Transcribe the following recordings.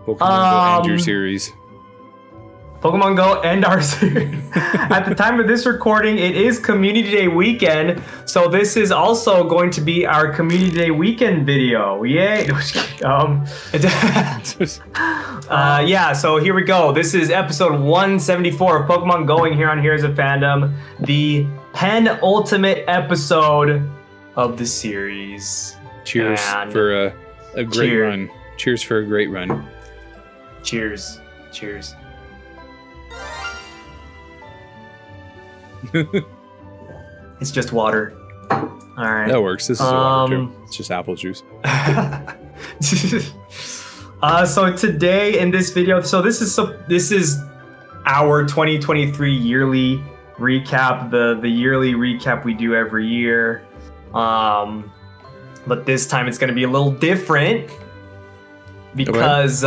Pokemon Go and your series. Pokemon Go and our series. At the time of this recording, it is Community Day weekend, so this is also going to be our Community Day weekend video. Yay! Yeah, so here we go. This is episode 174 of Pokemon Going here on Heroes of Fandom, the penultimate episode of the series. Cheers for a great run. Cheers for a great run. Cheers. Cheers. It's just water. All right. That works. This is water too. It's just apple juice. So today in this video, this is our 2023 yearly recap, the yearly recap we do every year. But this time it's going to be a little different because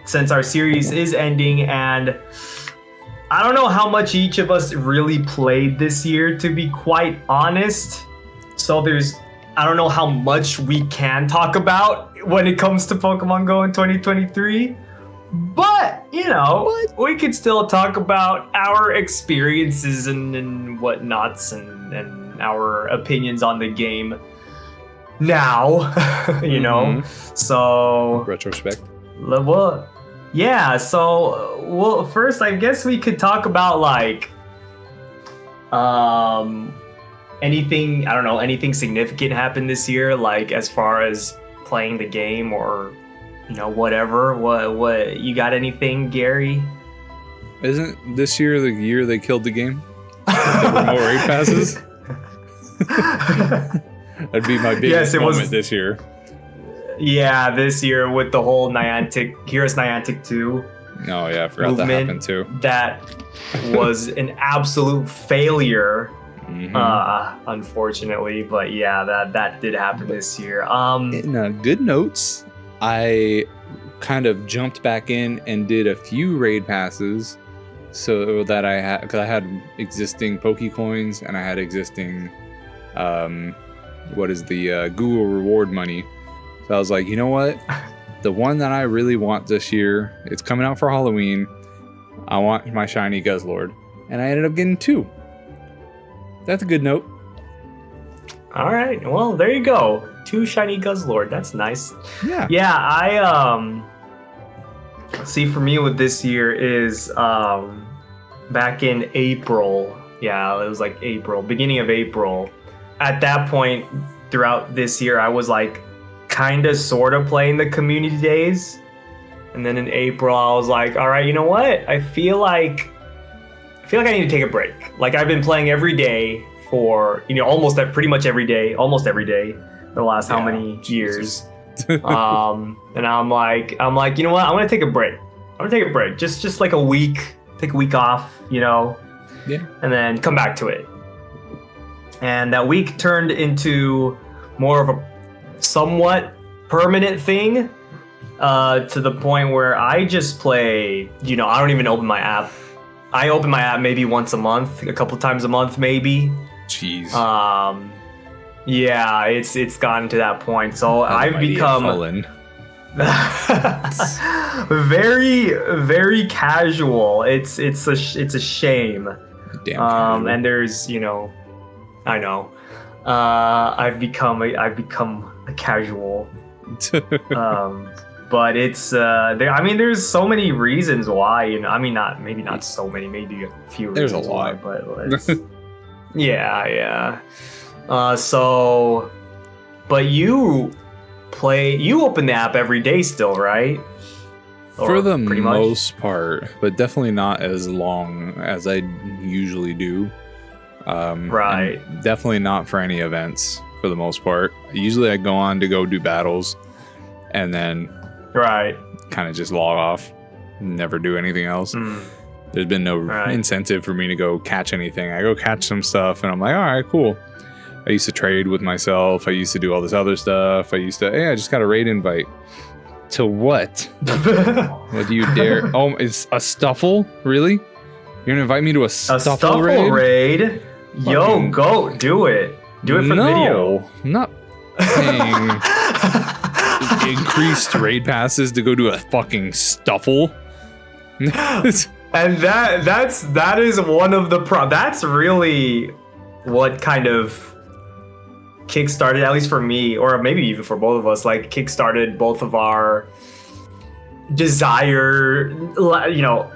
since our series is ending, and I don't know how much each of us really played this year, to be quite honest. So I don't know how much we can talk about when it comes to Pokemon Go in 2023. But, we could still talk about our experiences and whatnots and our opinions on the game now, So... Retrospect. Well, yeah, so, first, I guess we could talk about, anything significant happened this year, as far as playing the game or, whatever. What you got anything, Gary? Isn't this year the year they killed the game? The remote raid passes? That'd be my biggest moment this year. Yeah, this year with the whole Heroes Niantic 2. Oh yeah, I forgot that happened too. That was an absolute failure, unfortunately. But yeah, that did happen this year. In good notes, I kind of jumped back in and did a few raid passes, so that because I had existing Pokecoins and I had existing, Google reward money. So I was like, you know what? The one that I really want this year, it's coming out for Halloween. I want my shiny Guzzlord. And I ended up getting 2. That's a good note. All right. Well, there you go. 2 shiny Guzzlord. That's nice. Yeah. Yeah, I see, for me with this year is back in April. Yeah, it was beginning of April. At that point throughout this year, I was kind of sort of playing the community days, and then in April I was like, all right, you know what, I feel like I need to take a break. I've been playing every day for pretty much every day for the last how many years. And I'm like, you know what, I'm gonna take a break. Just like a week, take a week off, and then come back to it. And that week turned into more of a somewhat permanent thing, to the point where I just play, I don't even open my app. I open my app maybe once a month, a couple times a month maybe. Jeez. Yeah, it's gotten to that point. So I've become very, very casual. It's a shame. Damn. And there's, I know. I've become a casual. But it's there's so many reasons why, maybe not so many, maybe a few reasons. There's a lot, why, but yeah. But you open the app every day still, right? For the most part, but definitely not as long as I usually do. Right. Definitely not for any events for the most part. Usually I go on to go do battles and then kind of just log off, never do anything else. There's been no incentive for me to go catch anything. I go catch some stuff and I'm like, all right, cool. I used to trade with myself. I used to do all this other stuff. I just got a raid invite. To what? What do you dare? Oh, it's a Stuffle? Really? You're gonna invite me to a Stuffle raid? Yo, go do it. Do it for the video. Not paying increased raid passes to go to a fucking Stuffle. And that is one of the that's really what kind of kickstarted, at least for me, or maybe even for both of us, like kickstarted both of our desire, you know,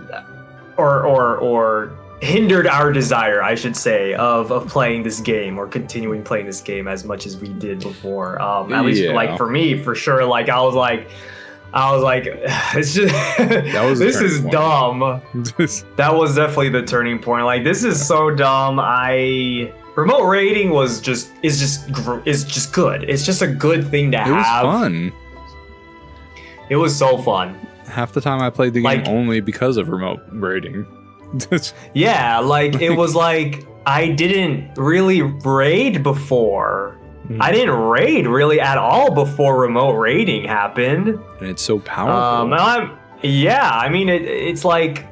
or hindered our desire, I should say, of playing this game or continuing playing this game as much as we did before. At least like for me, for sure. Like I was like, it's just this is dumb. That was definitely the turning point. Like, this is so dumb. Remote raiding is just good. It's just a good thing to have. It was fun. It was so fun. Half the time I played the game only because of remote raiding. Yeah, like it was like I didn't really raid before. I didn't raid really at all before remote raiding happened. And it's so powerful. I mean, it's like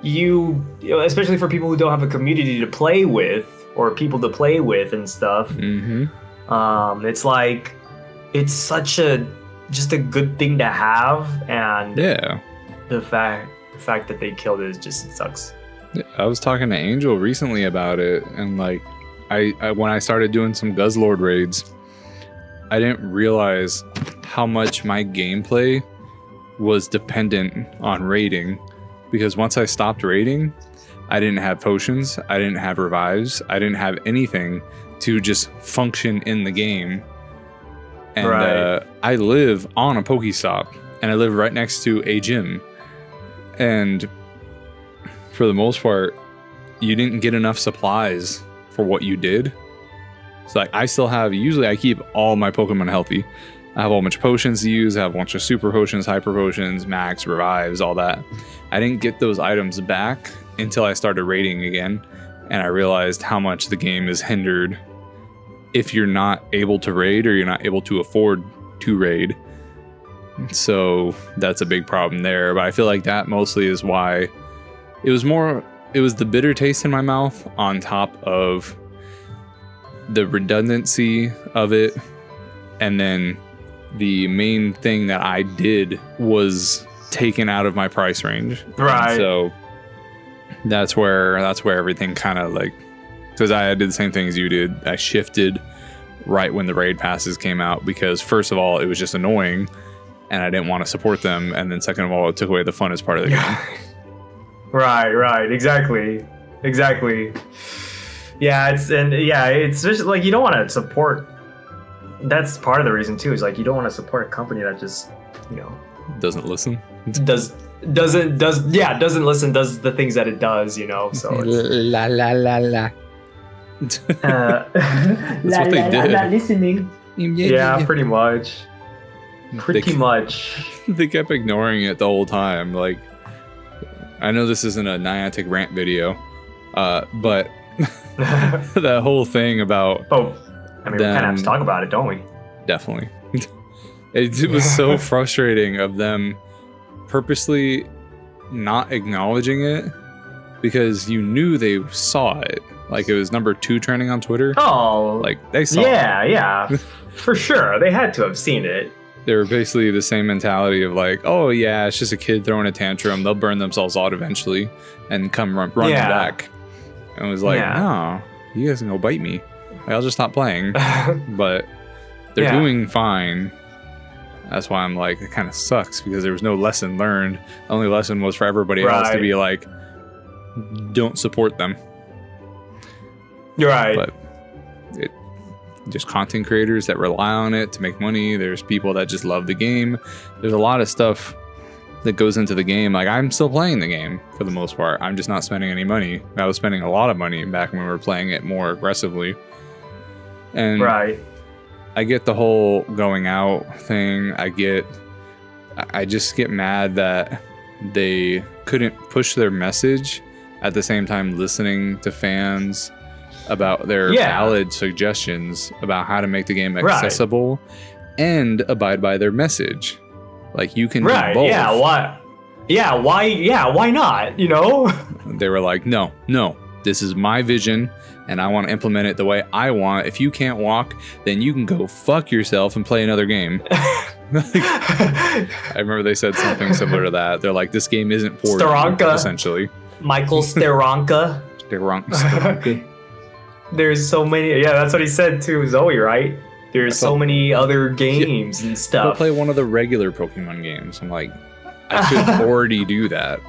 you know, especially for people who don't have a community to play with or people to play with and stuff. Mm-hmm. It's like it's such just a good thing to have, and the fact that they killed it just sucks. I was talking to Angel recently about it, and like. I when I started doing some Guzzlord raids, I didn't realize how much my gameplay was dependent on raiding, because once I stopped raiding, I didn't have potions, I didn't have revives, I didn't have anything to just function in the game. And I live on a Pokestop, and I live right next to a gym, and for the most part, you didn't get enough supplies for what you did. So like I still have, usually I keep all my Pokemon healthy. I have a whole bunch of potions to use. I have a bunch of super potions, hyper potions, max, revives, all that. I didn't get those items back until I started raiding again, and I realized how much the game is hindered if you're not able to raid or you're not able to afford to raid. So that's a big problem there. But I feel like that mostly is why it was the bitter taste in my mouth on top of the redundancy of it. And then the main thing that I did was taken out of my price range. Right. And so that's where everything kind of like, because I did the same thing as you did. I shifted right when the raid passes came out, because first of all, it was just annoying and I didn't want to support them. And then second of all, it took away the funnest part of the game. Right, exactly. Yeah, it's just like you don't want to support. That's part of the reason too. Is like you don't want to support a company that just, you know, doesn't listen. Doesn't listen. Does the things that it does, you know. So la la la la. That's what they did. Not listening. Yeah, pretty much. They kept ignoring it the whole time. Like, I know this isn't a Niantic rant video, but that whole thing about... Oh, I mean, we kind of have to talk about it, don't we? Definitely. It was so frustrating of them purposely not acknowledging it, because you knew they saw it. Like, it was number 2 trending on Twitter. Oh. Like, they saw it. Yeah, for sure. They had to have seen it. They were basically the same mentality of like, oh yeah, it's just a kid throwing a tantrum. They'll burn themselves out eventually and come running back. And it was like, no, you guys can go bite me. I'll just stop playing. But they're doing fine. That's why I'm like, it kind of sucks, because there was no lesson learned. The only lesson was for everybody else to be like, don't support them. You're right. But just content creators that rely on it to make money. There's people that just love the game. There's a lot of stuff that goes into the game. Like, I'm still playing the game for the most part. I'm just not spending any money. I was spending a lot of money back when we were playing it more aggressively. And I get the whole going out thing. I just get mad that they couldn't push their message at the same time listening to fans about their valid suggestions about how to make the game accessible and abide by their message. Like, you can do both. Why not? You know? They were like, no, This is my vision, and I want to implement it the way I want. If you can't walk, then you can go fuck yourself and play another game. I remember they said something similar to that. They're like, this game isn't for you, essentially. Michael Steranka. Steranka. There's so many. Yeah, that's what he said to Zoe, right? There's so many other games and stuff. Go play one of the regular Pokemon games. I'm like, I could already do that.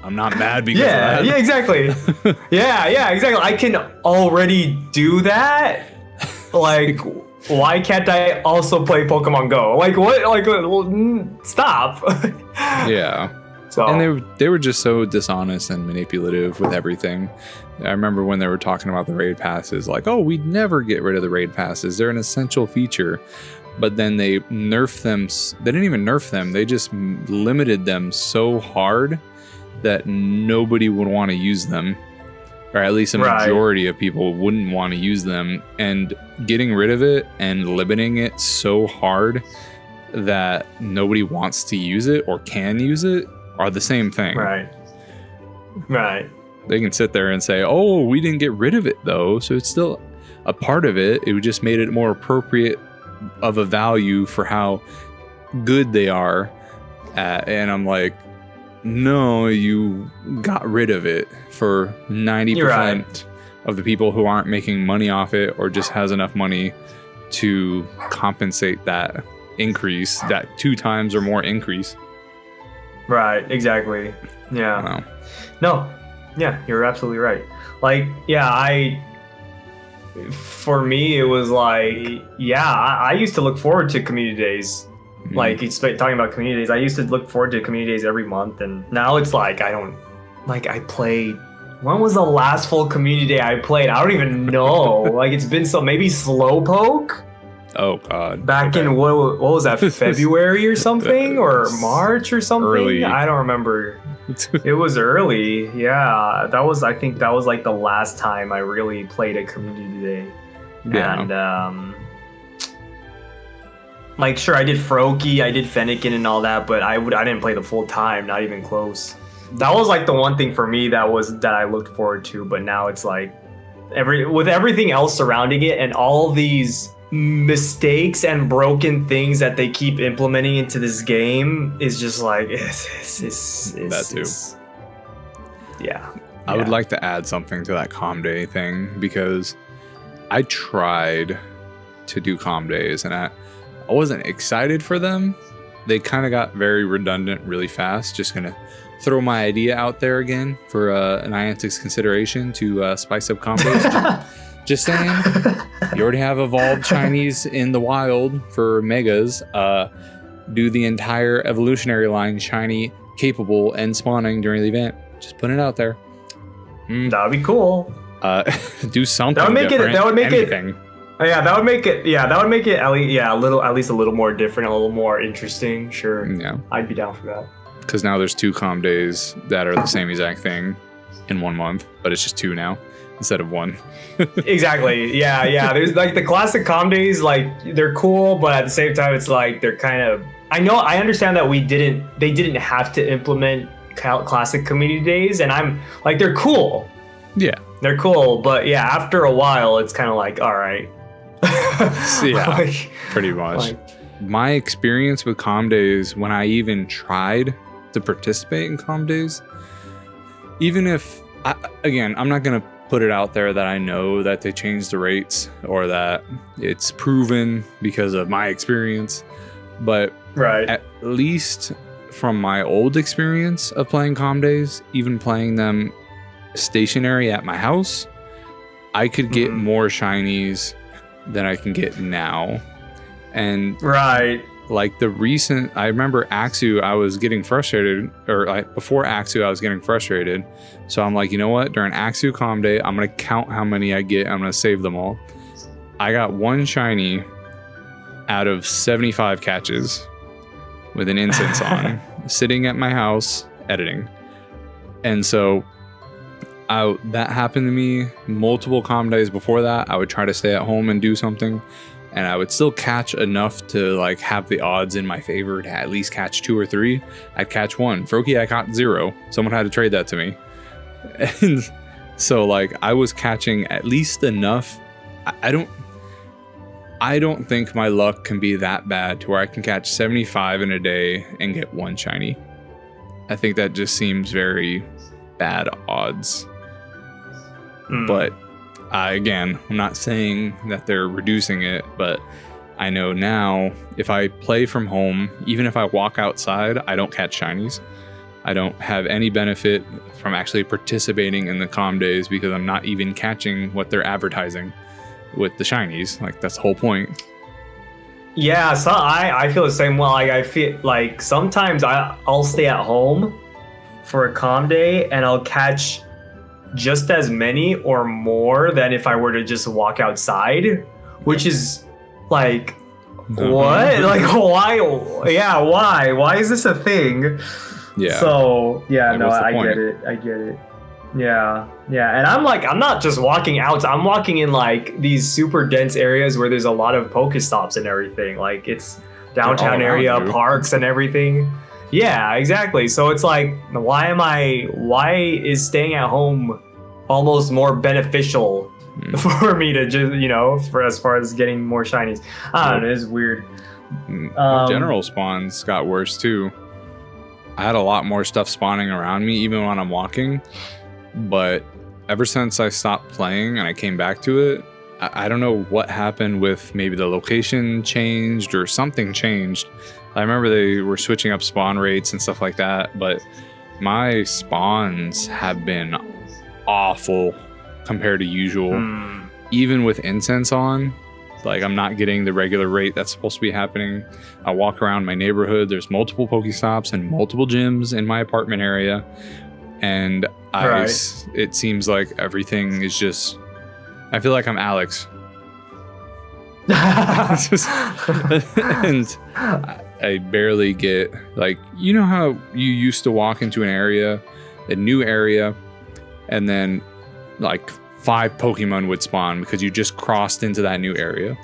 I'm not mad because of that. Yeah, exactly. yeah, exactly. I can already do that. Like, why can't I also play Pokemon Go? Like, what? Like, well, stop. Yeah. So. And they were just so dishonest and manipulative with everything. I remember when they were talking about the raid passes, like, oh, we'd never get rid of the raid passes. They're an essential feature. But then they nerfed them. They didn't even nerf them. They just limited them so hard that nobody would want to use them. Or at least a majority of people wouldn't want to use them. And getting rid of it and limiting it so hard that nobody wants to use it or can use it are the same thing. Right. They can sit there and say, oh, we didn't get rid of it though, so it's still a part of it. It just made it more appropriate of a value for how good they are at. And I'm like, no, you got rid of it for 90% of the people who aren't making money off it or just has enough money to compensate that increase, that 2 times or more increase. Right, exactly. Yeah. No, yeah, you're absolutely right. Like, yeah, for me, it was like, yeah, I used to look forward to community days. Mm-hmm. Like, talking about community days, I used to look forward to community days every month, and now it's like, I played, when was the last full community day I played? I don't even know. Like, it's been maybe Slowpoke? Oh, God. Back in, what was that, February or something? Or March or something? Early. I don't remember. It was early. Yeah. I think that was like the last time I really played a community day. Yeah. And, like, sure, I did Froakie, I did Fennekin and all that, but I didn't play the full time, not even close. That was like the one thing for me that I looked forward to, but now it's like, with everything else surrounding it and all these mistakes and broken things that they keep implementing into this game is just like that too. Yeah. I would like to add something to that Comm Day thing, because I tried to do Comm Days and I wasn't excited for them. They kind of got very redundant really fast. Just gonna throw my idea out there again for Niantic's consideration to spice up Comm Days. Just saying, you already have evolved Chinese in the wild for Megas. Do the entire evolutionary line shiny, capable, and spawning during the event. Just putting it out there. That would be cool. Do something. That would make different. That would make Anything. it. Yeah, that would make it. Yeah, that would make it at least a little more different, a little more interesting. Sure. Yeah, I'd be down for that. Because now there's 2 Comm Days that are the same exact thing in 1 month, but it's just 2 now instead of 1. Exactly. Yeah. There's like the classic Comm Days, like they're cool, but at the same time, it's like they're kind of. I understand that they didn't have to implement classic community days, and I'm like, they're cool. Yeah, they're cool, but yeah, after a while, it's kind of like, all right. Yeah, like, pretty much. My experience with Comm Days, when I even tried to participate in Comm Days, even if, I'm not going to put it out there that I know that they changed the rates or that it's proven because of my experience, but at least from my old experience of playing Comm Days, even playing them stationary at my house, I could get more shinies than I can get now. And like the recent, I remember Axu, I was getting frustrated, or like before Axu, I was getting frustrated. So I'm like, you know what? During Axu Comm Day, I'm going to count how many I get. I'm going to save them all. I got 1 shiny out of 75 catches with an incense on, sitting at my house editing. And so that happened to me multiple Comm Days before that. I would try to stay at home and do something, and I would still catch enough to like have the odds in my favor to at least catch 2 or 3. I'd catch 1. Froakie, I caught 0. Someone had to trade that to me. And So like I was catching at least enough. I don't think my luck can be that bad to where I can catch 75 in a day and get one shiny. I think that just seems very bad odds. But again, I'm not saying that they're reducing it, but I know now if I play from home, even if I walk outside, I don't catch shinies. I don't have any benefit from actually participating in the comm days because I'm not even catching what they're advertising with the shinies. Like that's the whole point. Yeah, so I feel the same way. Like I feel like sometimes I'll stay at home for a comm day and I'll catch just as many or more than if I were to just walk outside, which is like what? Like why? Yeah, why is this a thing? Yeah. So yeah, no, I get it. Yeah, and I'm not just walking out. I'm walking in like these super dense areas where there's a lot of Pokestops and everything. Like it's downtown area, parks and everything. Yeah, exactly. So it's like, why is staying at home almost more beneficial for me to just, for as far as getting more shinies? I don't know, it's weird. General spawns got worse too. I had a lot more stuff spawning around me even when I'm walking, but ever since I stopped playing and I came back to it, I don't know what happened with maybe the location changed or something changed. I remember they were switching up spawn rates and stuff like that, but my spawns have been awful compared to usual. Even with incense on, like I'm not getting the regular rate that's supposed to be happening. I walk around my neighborhood, there's multiple Pokestops and multiple gyms in my apartment area, and it seems like everything is just, I feel like I'm Alex. And I barely get, like, you know how you used to walk into a new area, and then like 5 Pokemon would spawn because you just crossed into that new area.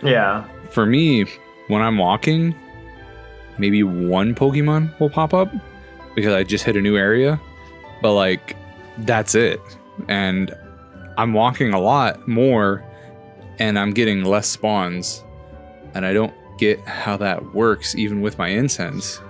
Yeah. For me, when I'm walking, maybe 1 Pokemon will pop up because I just hit a new area, but like that's it. And I'm walking a lot more and I'm getting less spawns, and I don't get how that works even with my incense.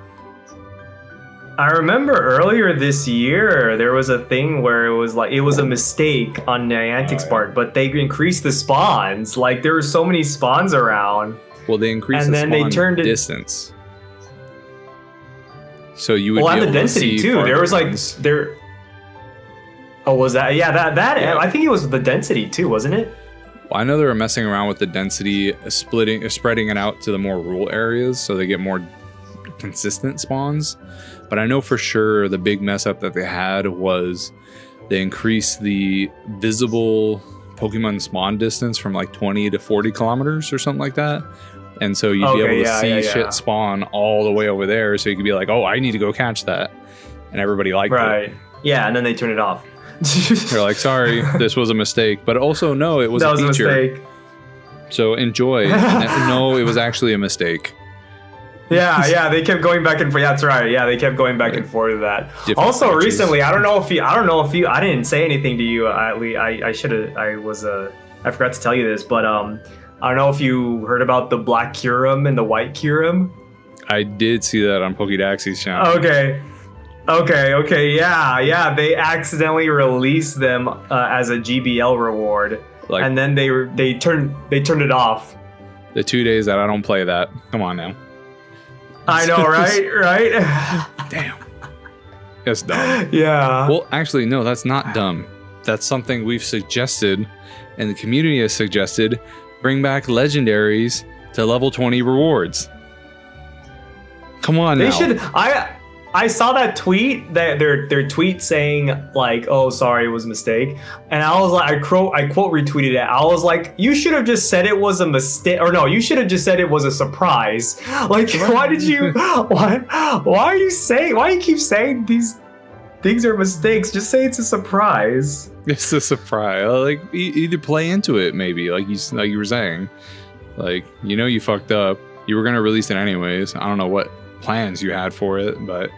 I remember earlier this year there was a thing where it was a mistake on Niantic's part, but they increased the spawns. Like there were so many spawns around. Well, they increased the spawn distance. So you would and the density too. There was there. Oh, was that? Yeah, that. Yeah. I think it was the density too, wasn't it? Well, I know they were messing around with the density, spreading it out to the more rural areas so they get more consistent spawns. But I know for sure the big mess up that they had was they increased the visible Pokemon spawn distance from like 20 to 40 kilometers or something like that. And so you'd be able to see shit spawn all the way over there. So you could be like, oh, I need to go catch that. And everybody liked it. Right. Yeah, and then they turn it off. They're like, sorry, this was a mistake. But also, no, it was a feature. A mistake. So enjoy. No, it was actually a mistake. Yeah, they kept going back and forth. Yeah, that's right. Yeah, they kept going back and forth to that. Also, recently, I didn't say anything to you. I forgot to tell you this, but I don't know if you heard about the black Kyurem and the white Kyurem. I did see that on Pokedaxi's channel. Okay. Yeah. They accidentally released them as a GBL reward, and then they turned it off. The 2 days that I don't play that. Come on now. I know, right? Damn. That's dumb. Yeah. Well, actually, no, that's not dumb. That's something we've suggested, and the community has suggested. Bring back legendaries to level 20 rewards. Come on now. They should. I saw that tweet, that their tweet saying like, "Oh, sorry, it was a mistake," and I was like, I quote retweeted it. I was like, "You should have just said it was a mistake, or no, you should have just said it was a surprise." Like, why did you? Why are you saying? Why do you keep saying these things are mistakes? Just say it's a surprise. It's a surprise. Like, either play into it, maybe. Like you were saying, like, you fucked up. You were gonna release it anyways. I don't know what plans you had for it, but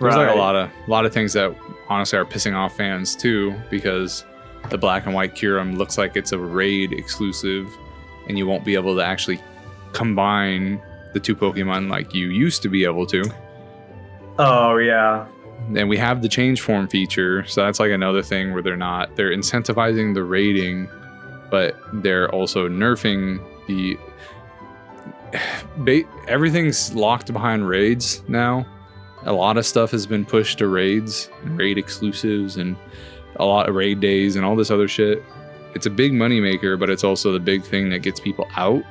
there's like a lot of things that honestly are pissing off fans too, because the black and white Kyurem looks like it's a raid exclusive, and you won't be able to actually combine the two Pokemon like you used to be able to. Oh yeah. And we have the change form feature, so that's like another thing where they're incentivizing the raiding, but they're also nerfing everything's locked behind raids now. A lot of stuff has been pushed to raids, raid exclusives, and a lot of raid days and all this other shit. It's a big money maker, but it's also the big thing that gets people out.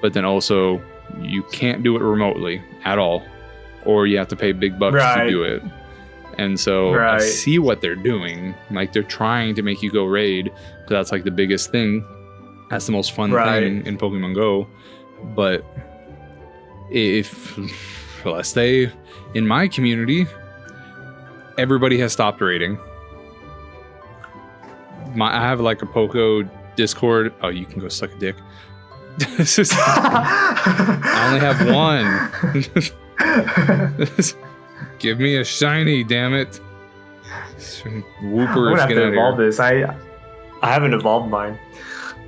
But then also, you can't do it remotely at all, or you have to pay big bucks to do it. And so I see what they're doing. Like, they're trying to make you go raid, because that's like the biggest thing. That's the most fun thing in Pokemon Go. But let's say in my community, everybody has stopped raiding. I have like a Poco Discord. Oh, you can go suck a dick. I only have one. Give me a shiny, damn it. Whooper, I'm gonna have to evolve this. I haven't evolved mine.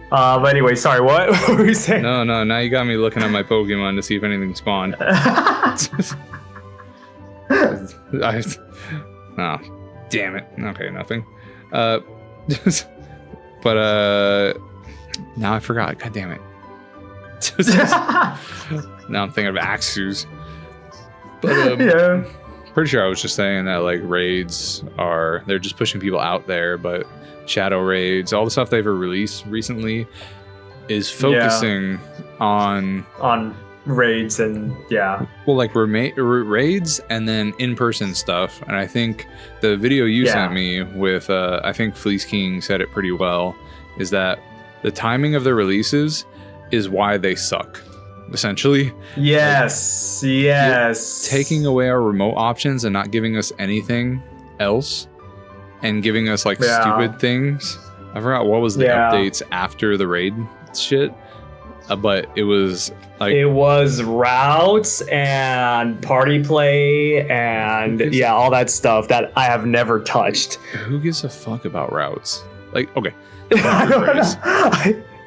But anyway, sorry, what were you saying? No, now you got me looking at my Pokemon to see if anything spawned. Oh, damn it. Okay, nothing. But now I forgot. God damn it. Now I'm thinking of Axus. But yeah. Pretty sure I was just saying that like raids they're just pushing people out there, but shadow raids, all the stuff they've released recently is focusing on raids and like raids and then in-person stuff. And I think the video you sent me with I think Fleece King said it pretty well, is that the timing of the releases is why they suck, essentially. Yes. Taking away our remote options and not giving us anything else, and giving us like stupid things. I forgot what was the updates after the raid shit, but it was like routes and party play and all that stuff that I have never touched. Who gives a fuck about routes? Like, okay,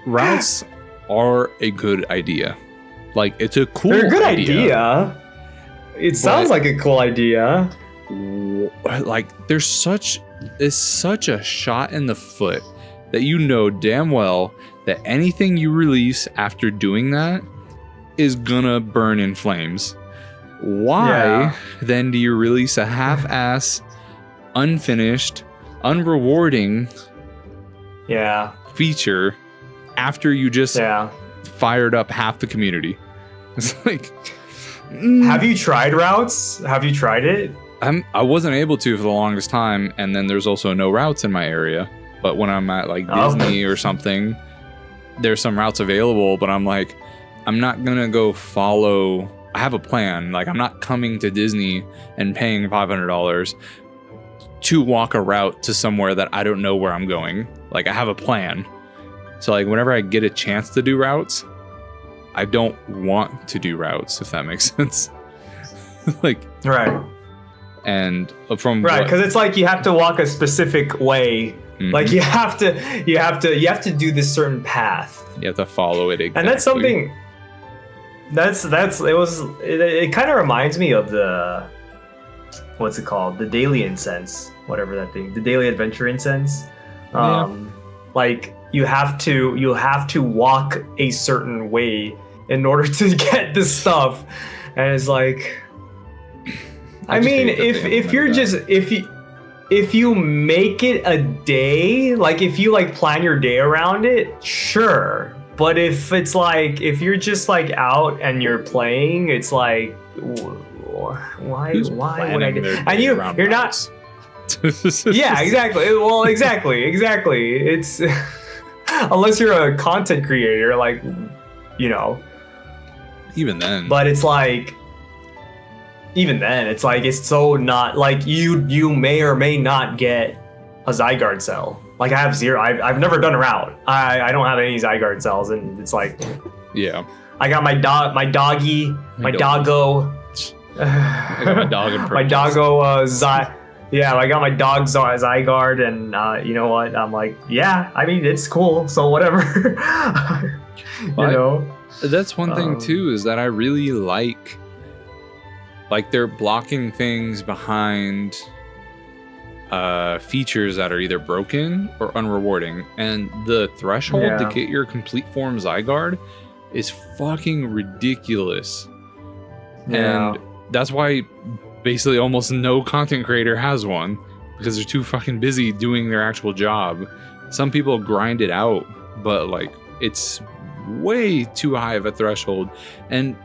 routes are a good idea. Like, it's a cool They're a good idea. It sounds like a cool idea. Like, it's such a shot in the foot that you know damn well that anything you release after doing that is gonna burn in flames. Why then do you release a half-ass, unfinished, unrewarding feature after you just fired up half the community? It's like, have you tried routes? Have you tried it? I wasn't able to for the longest time, and then there's also no routes in my area. But when I'm at like Disney or something, there's some routes available, but I'm like, I'm not gonna go follow. I have a plan. Like, I'm not coming to Disney and paying $500 to walk a route to somewhere that I don't know where I'm going. Like, I have a plan. So like, whenever I get a chance to do routes, I don't want to do routes, if that makes sense. Like, and because it's like you have to walk a specific way. Like, you have to do this certain path. You have to follow it exactly. And that's something. It kind of reminds me of the, what's it called? The daily incense, whatever that thing. The daily adventure incense. Like, you have to walk a certain way in order to get this stuff, and it's like, I mean, if you make it a day, like if you like plan your day around it, sure. But if it's like, if you're just like out and you're playing, it's like, why would I do? And you're not. Yeah, exactly. Well, exactly. It's unless you're a content creator, like, you know. Even then. But it's like, it's so not like you may or may not get a Zygarde cell. Like, I have zero. I've never done a route. I don't have any Zygarde cells, and it's like, I got my doggy, my doggo, I got my dog in protest. My doggo I got my dog Zygarde, and you know what? I'm like, yeah, I mean, it's cool, so whatever. you know? That's one thing, too, is that I really like they're blocking things behind features that are either broken or unrewarding. And the threshold to get your complete form Zygarde is fucking ridiculous. Yeah. And that's why basically almost no content creator has one, because they're too fucking busy doing their actual job. Some people grind it out, but like it's way too high of a threshold. And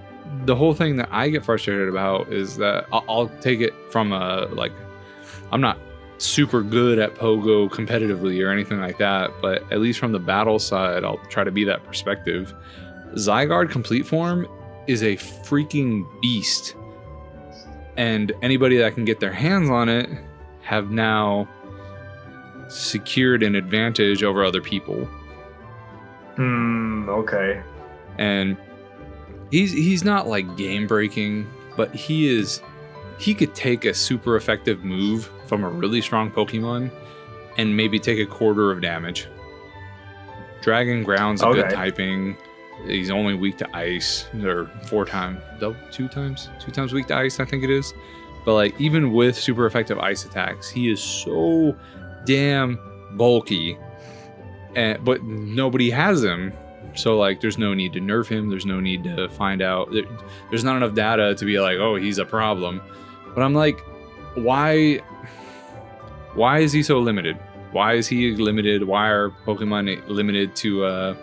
the whole thing that I get frustrated about is that I'll take it from I'm not super good at Pogo competitively or anything like that, but at least from the battle side, I'll try to be that perspective. Zygarde complete form is a freaking beast, and anybody that can get their hands on it have now secured an advantage over other people. Okay. And he's not like game breaking, but he could take a super effective move from a really strong Pokemon and maybe take a quarter of damage. Dragon Ground's a good typing. He's only weak to ice, or 2 times weak to ice, I think it is. But like even with super effective ice attacks, he is so damn bulky, but nobody has him. So like there's no need to nerf him. There's no need to find out. There's not enough data to be like, oh, he's a problem. But I'm like, why is he so limited? Why is he limited? Why are Pokemon limited to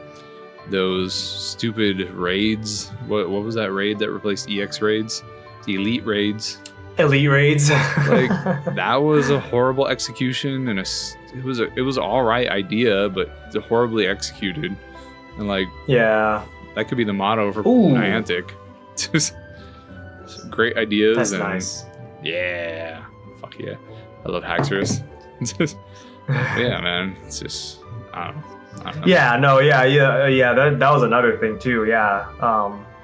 those stupid raids? What was that raid that replaced EX raids? The Elite raids. Elite raids. Like that was a horrible execution, and it was an all right idea, but horribly executed. And like, yeah, that could be the motto for Niantic. Just great ideas. That's nice. Yeah, fuck yeah, I love Haxorus. Yeah, man, it's just I don't know. Yeah, no, yeah. That was another thing too. Yeah,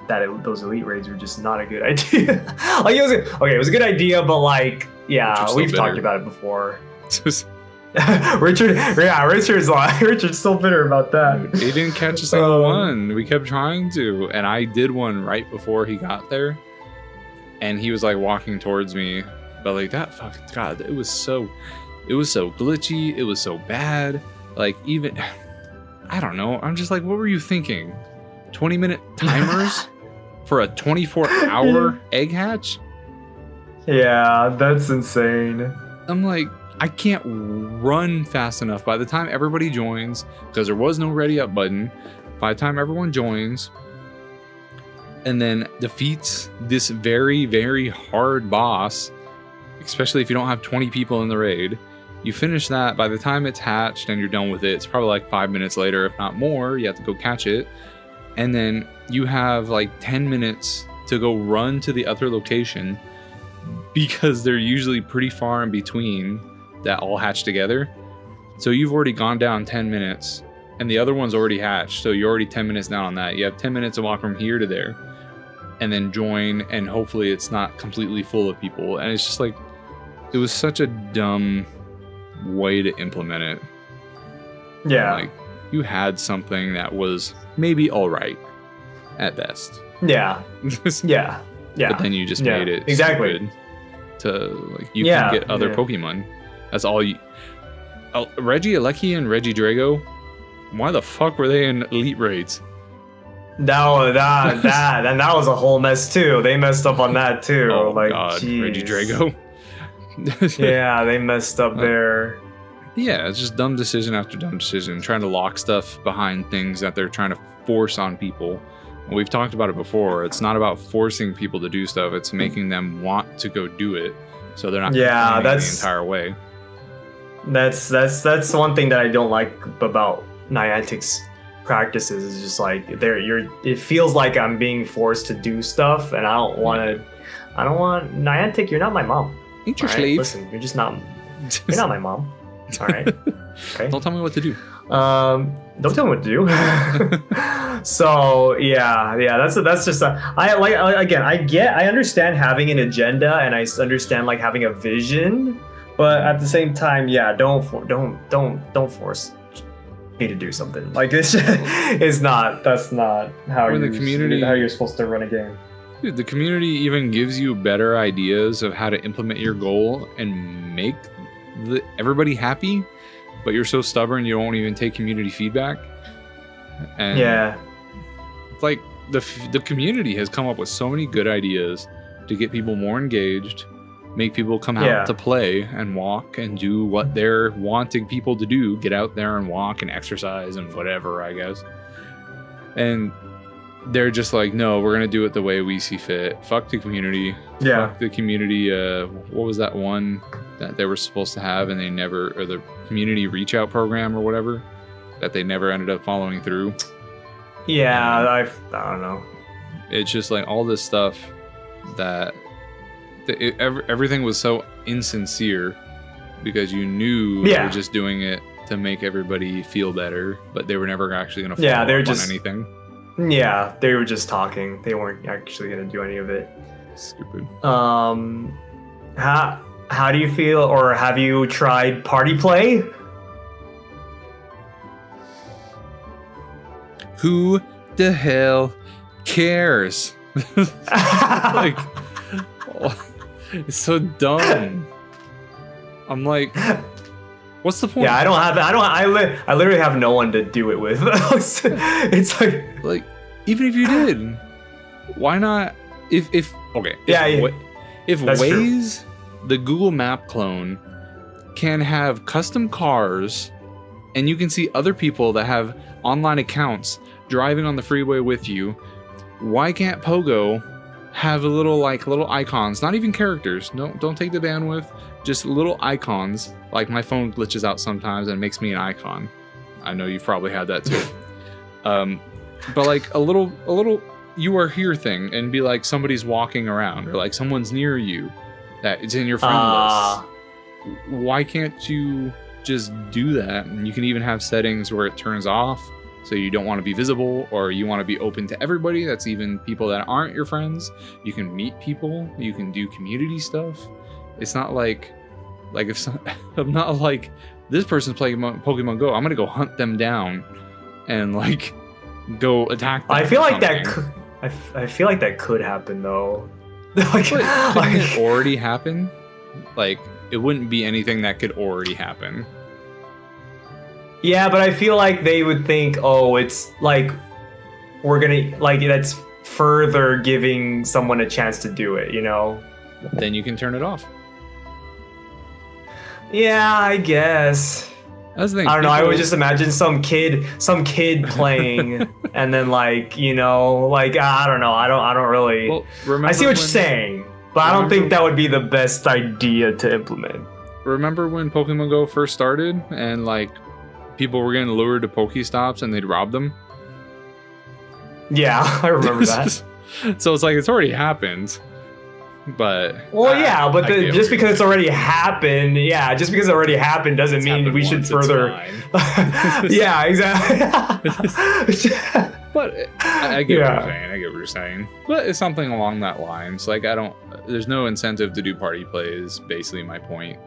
those Elite raids were just not a good idea. Like it was a good idea, but like, yeah, we've talked about it before. Richard's still bitter about that. He didn't catch a single one. We kept trying to, and I did one right before he got there, and he was like walking towards me, but like that fucking god, it was so glitchy. It was so bad. Like even, I don't know. I'm just like, what were you thinking? 20-minute timers for a 24-hour egg hatch? Yeah, that's insane. I'm like, I can't run fast enough. By the time everybody joins, because there was no ready up button, by the time everyone joins and then defeats this very, very hard boss, especially if you don't have 20 people in the raid, you finish that. By the time it's hatched and you're done with it, it's probably like 5 minutes later, if not more. You have to go catch it. And then you have like 10 minutes to go run to the other location, because they're usually pretty far in between that all hatch together. So you've already gone down 10 minutes and the other one's already hatched. So you're already 10 minutes down on that. You have 10 minutes to walk from here to there and then join, and hopefully it's not completely full of people. And it's just like, it was such a dumb way to implement it. Yeah. Like, you had something that was maybe all right at best. Yeah. Yeah. But then you just made it exactly stupid to like you can get other Pokemon. That's all you. Reggie Alecki and Reggie Drago. Why the fuck were they in Elite raids? That was a whole mess too. They messed up on that too. Oh like, god, geez. Reggie Drago. Yeah, they messed up there. Yeah, it's just dumb decision after dumb decision, trying to lock stuff behind things that they're trying to force on people. And we've talked about it before. It's not about forcing people to do stuff. It's making them want to go do it, so they're not complaining the entire way. That's one thing that I don't like about Niantic's practices. Is just like it feels like I'm being forced to do stuff, and I don't want Niantic. You're not my mom. Ain't your slave. Listen, you're not my mom. All right. Okay. Don't tell me what to do. Don't tell me what to do. So yeah, that's just I understand having an agenda, and I understand like having a vision, but at the same time, yeah, don't force me to do something like this. That's not how you're supposed to run a game. Dude, the community even gives you better ideas of how to implement your goal and make everybody happy, but you're so stubborn you won't even take community feedback. And yeah, it's like the community has come up with so many good ideas to get people more engaged, make people come out to play and walk and do what they're wanting people to do, get out there and walk and exercise and whatever, I guess. And they're just like, no, we're gonna do it the way we see fit. Fuck the community. Yeah. Fuck the community. What was that one that they were supposed to have and they never, or the community reach out program or whatever, that they never ended up following through? Yeah, I don't know. It's just like all this stuff that everything was so insincere because you knew they were just doing it to make everybody feel better, but they were never actually gonna follow up on anything. Yeah, they were just talking. They weren't actually gonna do any of it. Stupid. How do you feel, or have you tried party play? Who the hell cares? Like, it's so dumb. I'm like, what's the point? Yeah, I literally have no one to do it with. It's like, even if you did, why not? If Waze, the Google Map clone, can have custom cars, and you can see other people that have online accounts driving on the freeway with you, why can't Pogo have little icons, not even characters, don't take the bandwidth, just little icons? Like, my phone glitches out sometimes and makes me an icon. I know you've probably had that too. But like a little you are here thing, and be like somebody's walking around, or like someone's near you that it's in your friend list. Why can't you just do that? And you can even have settings where it turns off, so you don't want to be visible, or you want to be open to everybody. That's even people that aren't your friends. You can meet people. You can do community stuff. It's not like if I'm not like, this person's playing Pokemon Go, I'm gonna go hunt them down and like go attack them. I feel like that could happen though. Couldn't it already happen? Like, it wouldn't be anything that could already happen. Yeah, but I feel like they would think, oh, it's like, we're gonna, like, that's further giving someone a chance to do it, you know? Then you can turn it off. Yeah, I guess. That's the thing. I don't know. I would just imagine some kid playing, and then like, you know, like, I don't know. I don't really. Well, I see what you're saying, but I don't think that would be the best idea to implement. Remember when Pokemon Go first started, and like people were getting lured to Pokestops and they'd rob them? Yeah, I remember that. So it's like, it's already happened. But just because it's already happened, doesn't mean we should further. Yeah, exactly. But I get what you're saying. But it's something along that lines. Like, there's no incentive to do party plays. Basically, my point.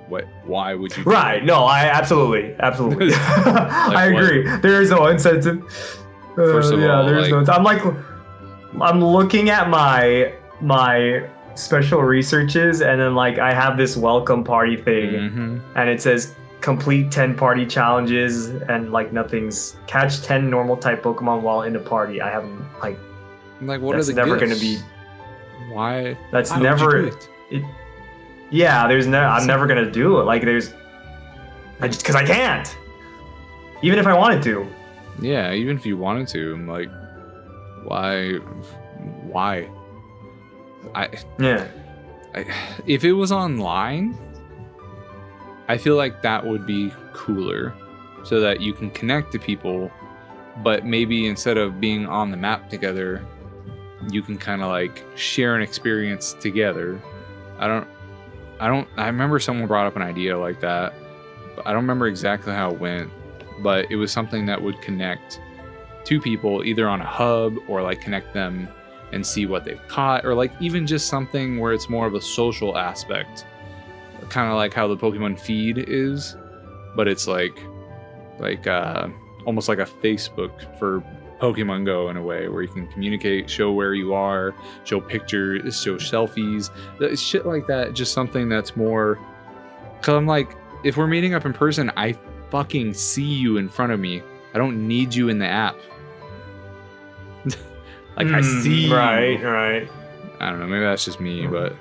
Why would you? Right. No, I absolutely. Like, I agree. There is no incentive. First of all, there is no. I'm looking at my special researches, and then like I have this welcome party thing, and it says complete 10 party challenges, and like nothing's catch 10 normal type Pokemon while in a party. I haven't like what are the never gifts? Gonna be why that's why never I'm never gonna do it. Like because I can't, even if I wanted to. Yeah, even if you wanted to, I'm like, why if it was online, I feel like that would be cooler, so that you can connect to people, but maybe instead of being on the map together, you can kind of like share an experience together. I remember someone brought up an idea like that, but I don't remember exactly how it went. but it was something that would connect two people either on a hub or like connect them and see what they've caught, or like even just something where it's more of a social aspect, kind of like how the Pokemon feed is, but it's like almost like a Facebook for Pokemon Go in a way, where you can communicate, show where you are, show pictures, show selfies, shit like that. Just something that's more, because I'm like, if we're meeting up in person, I fucking see you in front of me. I don't need you in the app. Like I see you. Right. I don't know, maybe that's just me, but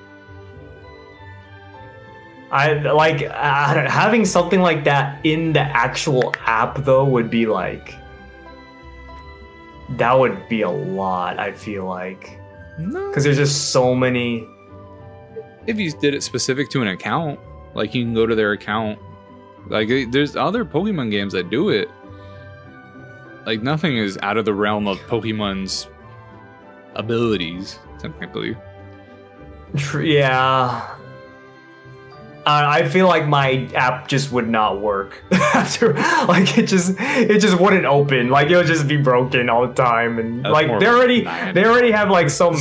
I like having something like that in the actual app though would be like, that would be a lot, I feel like. no. Because there's just so many. If you did it specific to an account, like you can go to their account. Like there's other Pokemon games that do it. Like nothing is out of the realm of Pokemon's abilities, technically. Yeah. I feel like my app just would not work after, like it just wouldn't open, like it would just be broken all the time, and That's like they already have like some.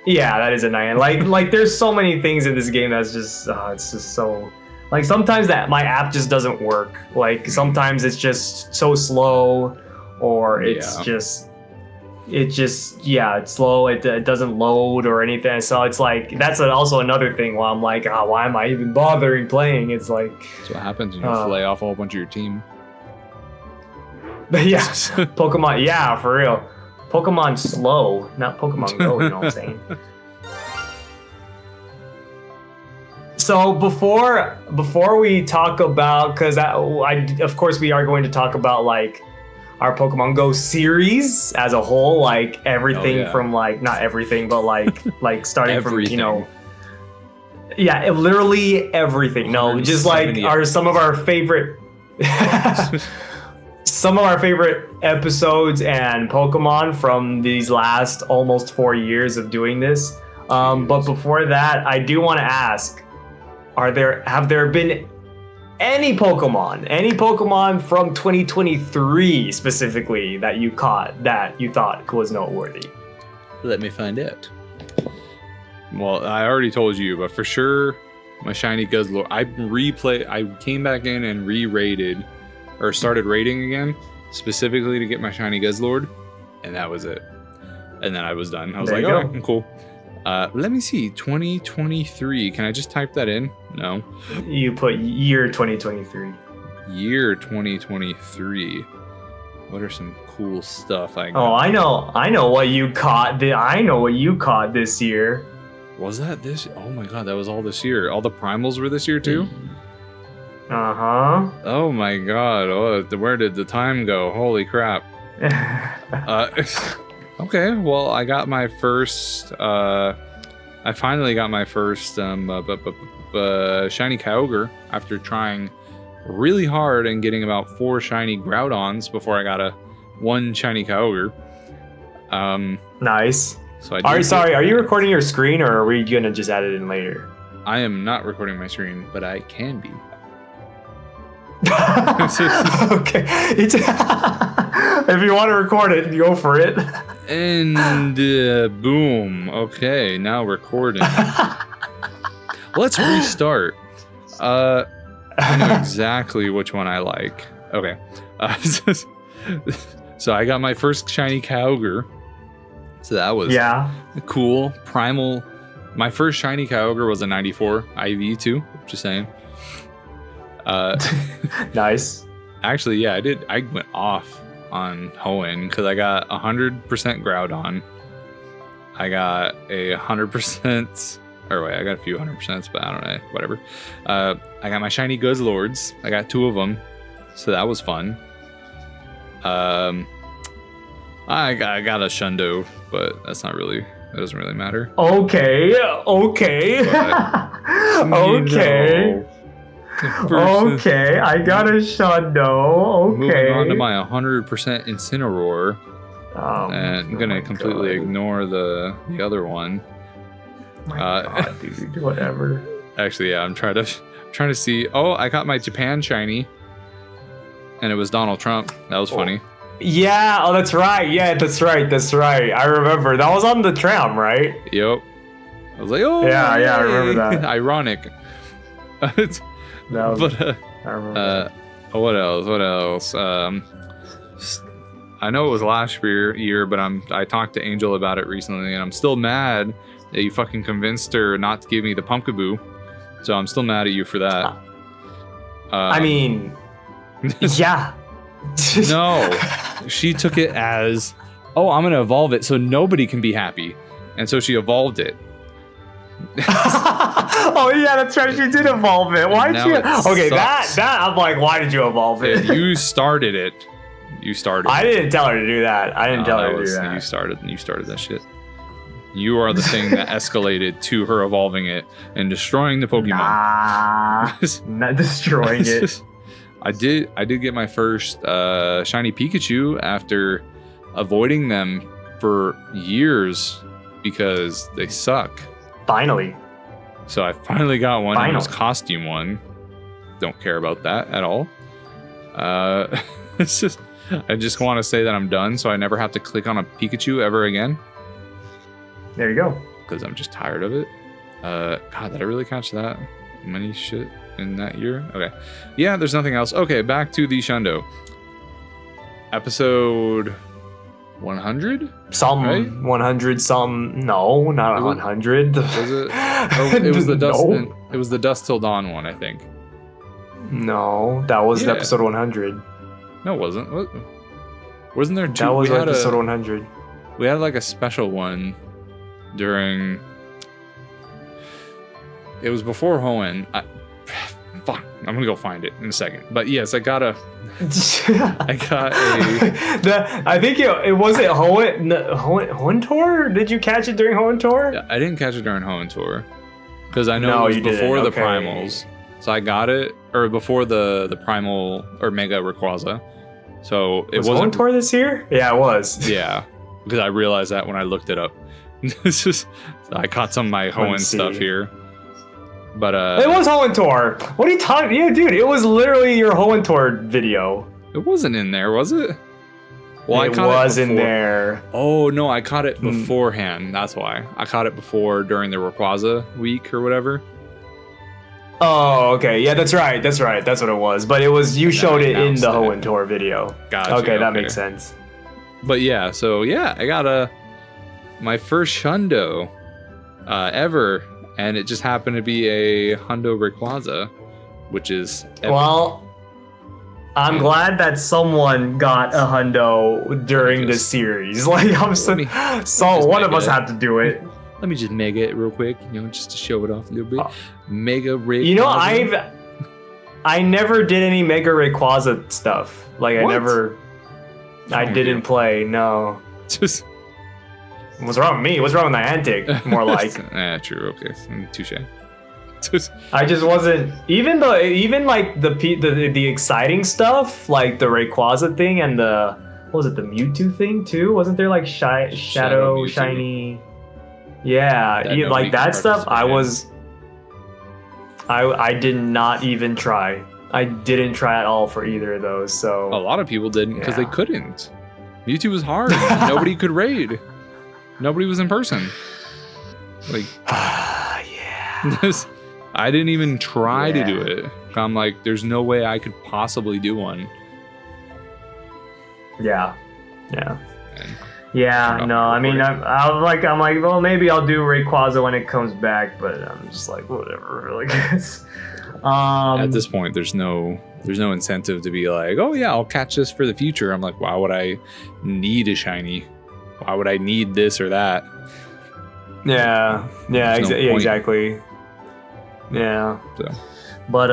Yeah, that is a nine. Like there's so many things in this game that's just it's just so, like sometimes that my app just doesn't work. Like sometimes it's just so slow, or it's it's slow. It doesn't load or anything. So it's like that's also another thing where I'm like, why am I even bothering playing? It's like that's what happens when you fillet off a whole bunch of your team. Yeah, Pokemon. Yeah, for real. Pokemon slow, not Pokemon Go. You know what I'm saying? So before we talk about, because I of course we are going to talk about like our Pokemon Go series as a whole, like everything from like, not everything, but like starting from, you know, literally everything. No, just like some of our favorite episodes and Pokemon from these last almost 4 years of doing this. But before that, I do want to ask, have there been any Pokemon from 2023 specifically that you caught that you thought was noteworthy? Let me find out. Well, I already told you, but for sure, my shiny Guzzlord. I came back in and re-rated, or started rating again, specifically to get my shiny Guzzlord, and that was it. And then I was done. I was like, oh, cool. Let me see, 2023. Can I just type that in? No. You put year 2023. Year 2023. What are some cool stuff I got? Oh, I know what you caught. I know what you caught this year. Was that this? Oh my god, that was all this year. All the primals were this year too? Uh-huh. Oh my god. Oh, where did the time go? Holy crap. Okay, well, I got my first, I finally got my first shiny Kyogre after trying really hard and getting about 4 shiny Groudons before I got one shiny Kyogre. Nice. So are you recording your screen, or are we gonna just add it in later? I am not recording my screen, but I can be. Okay. If you want to record it, go for it. And boom. Okay, now recording. Let's restart. I know exactly which one I like. Okay. So I got my first shiny Kyogre. So that was cool. Primal. My first shiny Kyogre was a 94 IV too. Just saying. Nice. Actually, yeah, I did. I went off on Hoenn because I got 100% Groudon. I got a 100%, or wait, I got a few 100%, but I don't know, whatever. I got my shiny Guzzlords. I got 2 of them, so that was fun. I got a Shundo, but that's not really. That doesn't really matter. Okay. Okay. Okay, I got a Shundo. Okay. Moving on to my 100% Incineroar. And I'm gonna completely ignore the other one. My God, dude, whatever. Actually, yeah, I'm trying to see. Oh, I got my Japan shiny. And it was Donald Trump. That was funny. Yeah, oh, that's right. Yeah, that's right. I remember. That was on the tram, right? Yep. I was like, oh, yeah, I remember that. Ironic. I remember that. What else? I know it was last year, but I talked to Angel about it recently, and I'm still mad that you fucking convinced her not to give me the Pumpkaboo. So I'm still mad at you for that. I mean, yeah. No, she took it as, oh, I'm gonna evolve it so nobody can be happy, and so she evolved it. Oh yeah, that's right. She did evolve it. Why did you? Okay, that I'm like, why did you evolve it? You started it. I didn't tell her to do that. I didn't tell her to do that. You started that shit. You are the thing that escalated to her evolving it and destroying the Pokemon. Nah, not destroying it. I did get my first shiny Pikachu after avoiding them for years because they suck. Finally. So I finally got one. It was costume one. Don't care about that at all. It's just, I just want to say that I'm done, so I never have to click on a Pikachu ever again. There you go. Because I'm just tired of it. God, did I really catch that many shit in that year? Okay. Yeah, there's nothing else. Okay, back to the Shundo. Episode 100? Some right? 100 some. No, not 100. Was it? Oh, it was the Dust. No. It was the Dust Till Dawn one, I think. No, that was episode 100. No, it wasn't. What? Wasn't there two? That was episode 100. We had like a special one during. It was before Hoenn. Fuck, I'm gonna go find it in a second. But yes, I got a. I think it wasn't Hoenn Tour. Did you catch it during Hoenn Tour? Yeah, I didn't catch it during Hoenn Tour because I know it was before the Primals. So I got it, or before the Primal or Mega Rayquaza. So it wasn't Hoenn Tour this year. Yeah, it was. Yeah, because I realized that when I looked it up. I caught some of my Hoenn stuff here. But it was Hoenn Tour. What are you talking? Yeah, dude, it was literally your Hoenn Tour video. It wasn't in there, was it? Well, it was in there. Oh no, I caught it beforehand. That's why I caught it before during the Rayquaza week or whatever. Oh, okay. Yeah, that's right. That's what it was. But it was you showed it in the Hoenn Tour video. Gotcha. Okay, that makes sense. But yeah, so yeah, I got my first Shundo ever. And it just happened to be a Hundo Rayquaza, which is epic. Well, I'm glad that someone got a Hundo during this series. Like one of us had to do it. Let me just mega it real quick, just to show it off a little bit. Mega Rayquaza. You know, I never did any Mega Rayquaza stuff. Like what? I didn't play. No. Just. What's wrong with me? What's wrong with Niantic? More like. True. Okay. Touche. I just wasn't. Even like the exciting stuff, like the Rayquaza thing and the what was it, the Mewtwo thing too? Wasn't there like Shadow Shiny? Yeah, like that stuff. I did not even try. I didn't try at all for either of those. So a lot of people didn't because they couldn't. Mewtwo was hard. Nobody could raid. Nobody was in person. Like, yeah. I didn't even try to do it. I'm like, there's no way I could possibly do one. Yeah. No, I mean, I'm like, well, maybe I'll do Rayquaza when it comes back, but I'm just like, whatever. Like, at this point, there's no incentive to be like, oh yeah, I'll catch this for the future. I'm like, why would I need a shiny? Why would I need this or that? Yeah, exactly. Yeah. So. But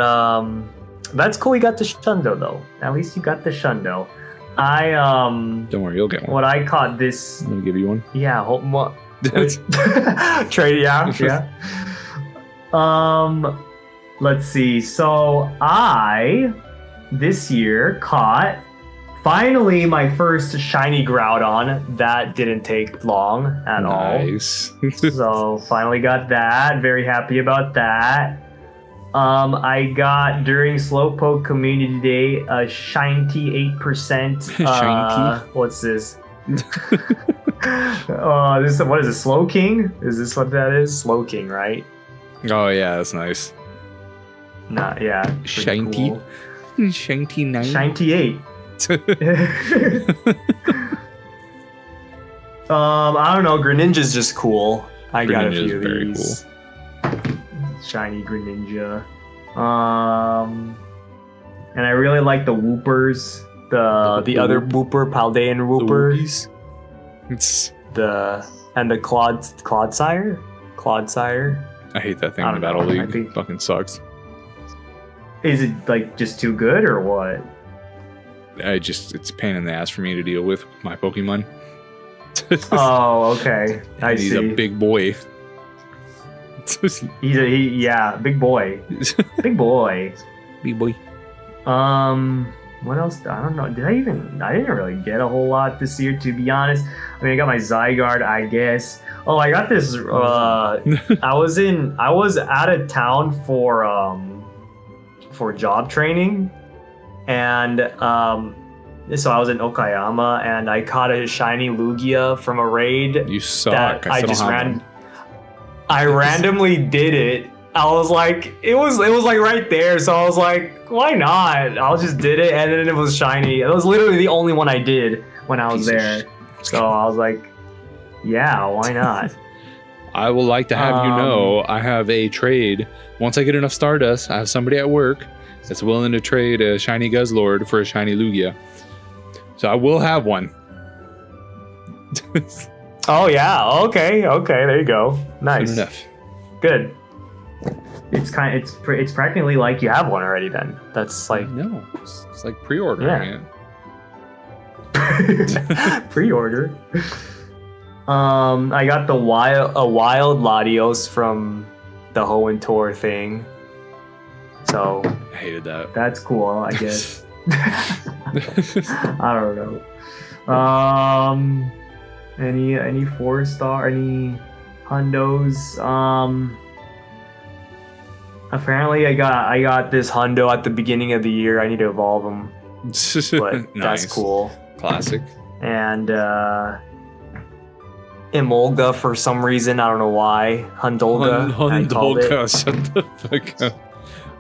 that's cool. You got the Shundo though. At least you got the Shundo. Don't worry, you'll get one. What I caught this. I'm gonna give you one. Yeah. Trade. Yeah. Let's see. So I this year caught. Finally, my first shiny Groudon. That didn't take long at all. Nice. So finally got that. Very happy about that. I got during Slowpoke Community Day a Shinty 8%. Shinty? What's this? What is it? Slow King? Is this what that is? Slow King, right? Oh yeah, that's nice. Nah, yeah. Shinty. Cool. Shinty 9. Shinty 8. I don't know. Greninja's just cool. I got a few of these. Cool. Shiny Greninja. And I really like the Whoopers. The other Whooper, Paldean Whooper. The Clodsire. I hate that thing in the Battle League. It fucking sucks. Is it like just too good or what? It's a pain in the ass for me to deal with my Pokemon. Oh, okay. He's a big boy. Yeah, big boy. Big boy. Big boy. What else? I don't know. I didn't really get a whole lot this year, to be honest. I mean, I got my Zygarde, I guess. Oh, I got this. I was out of town for job training, and so I was in Okayama, and I caught a shiny Lugia from a raid. You suck. I randomly did it. I was like, it was like right there, so I was like, why not? I just did it, and then it was shiny. It was literally the only one I did when I was there. So I was like, yeah, why not? I would like to have you know, I have a trade. Once I get enough Stardust, I have somebody at work that's willing to trade a shiny Guzzlord for a shiny Lugia. So I will have one. Oh yeah, okay, there you go. Nice. Good enough. Good. It's practically like you have one already. Then that's like no, it's like pre-ordering it. Pre-order. I got a wild Latios from the Hoenn Tour thing. So I hated that. That's cool, I guess. I don't know. Any 4-star, any hundos? Apparently I got this hundo at the beginning of the year. I need to evolve them. But nice. That's cool. Classic. And Emolga for some reason, I don't know why. Hundolga. Hundolga, shut the fuck up.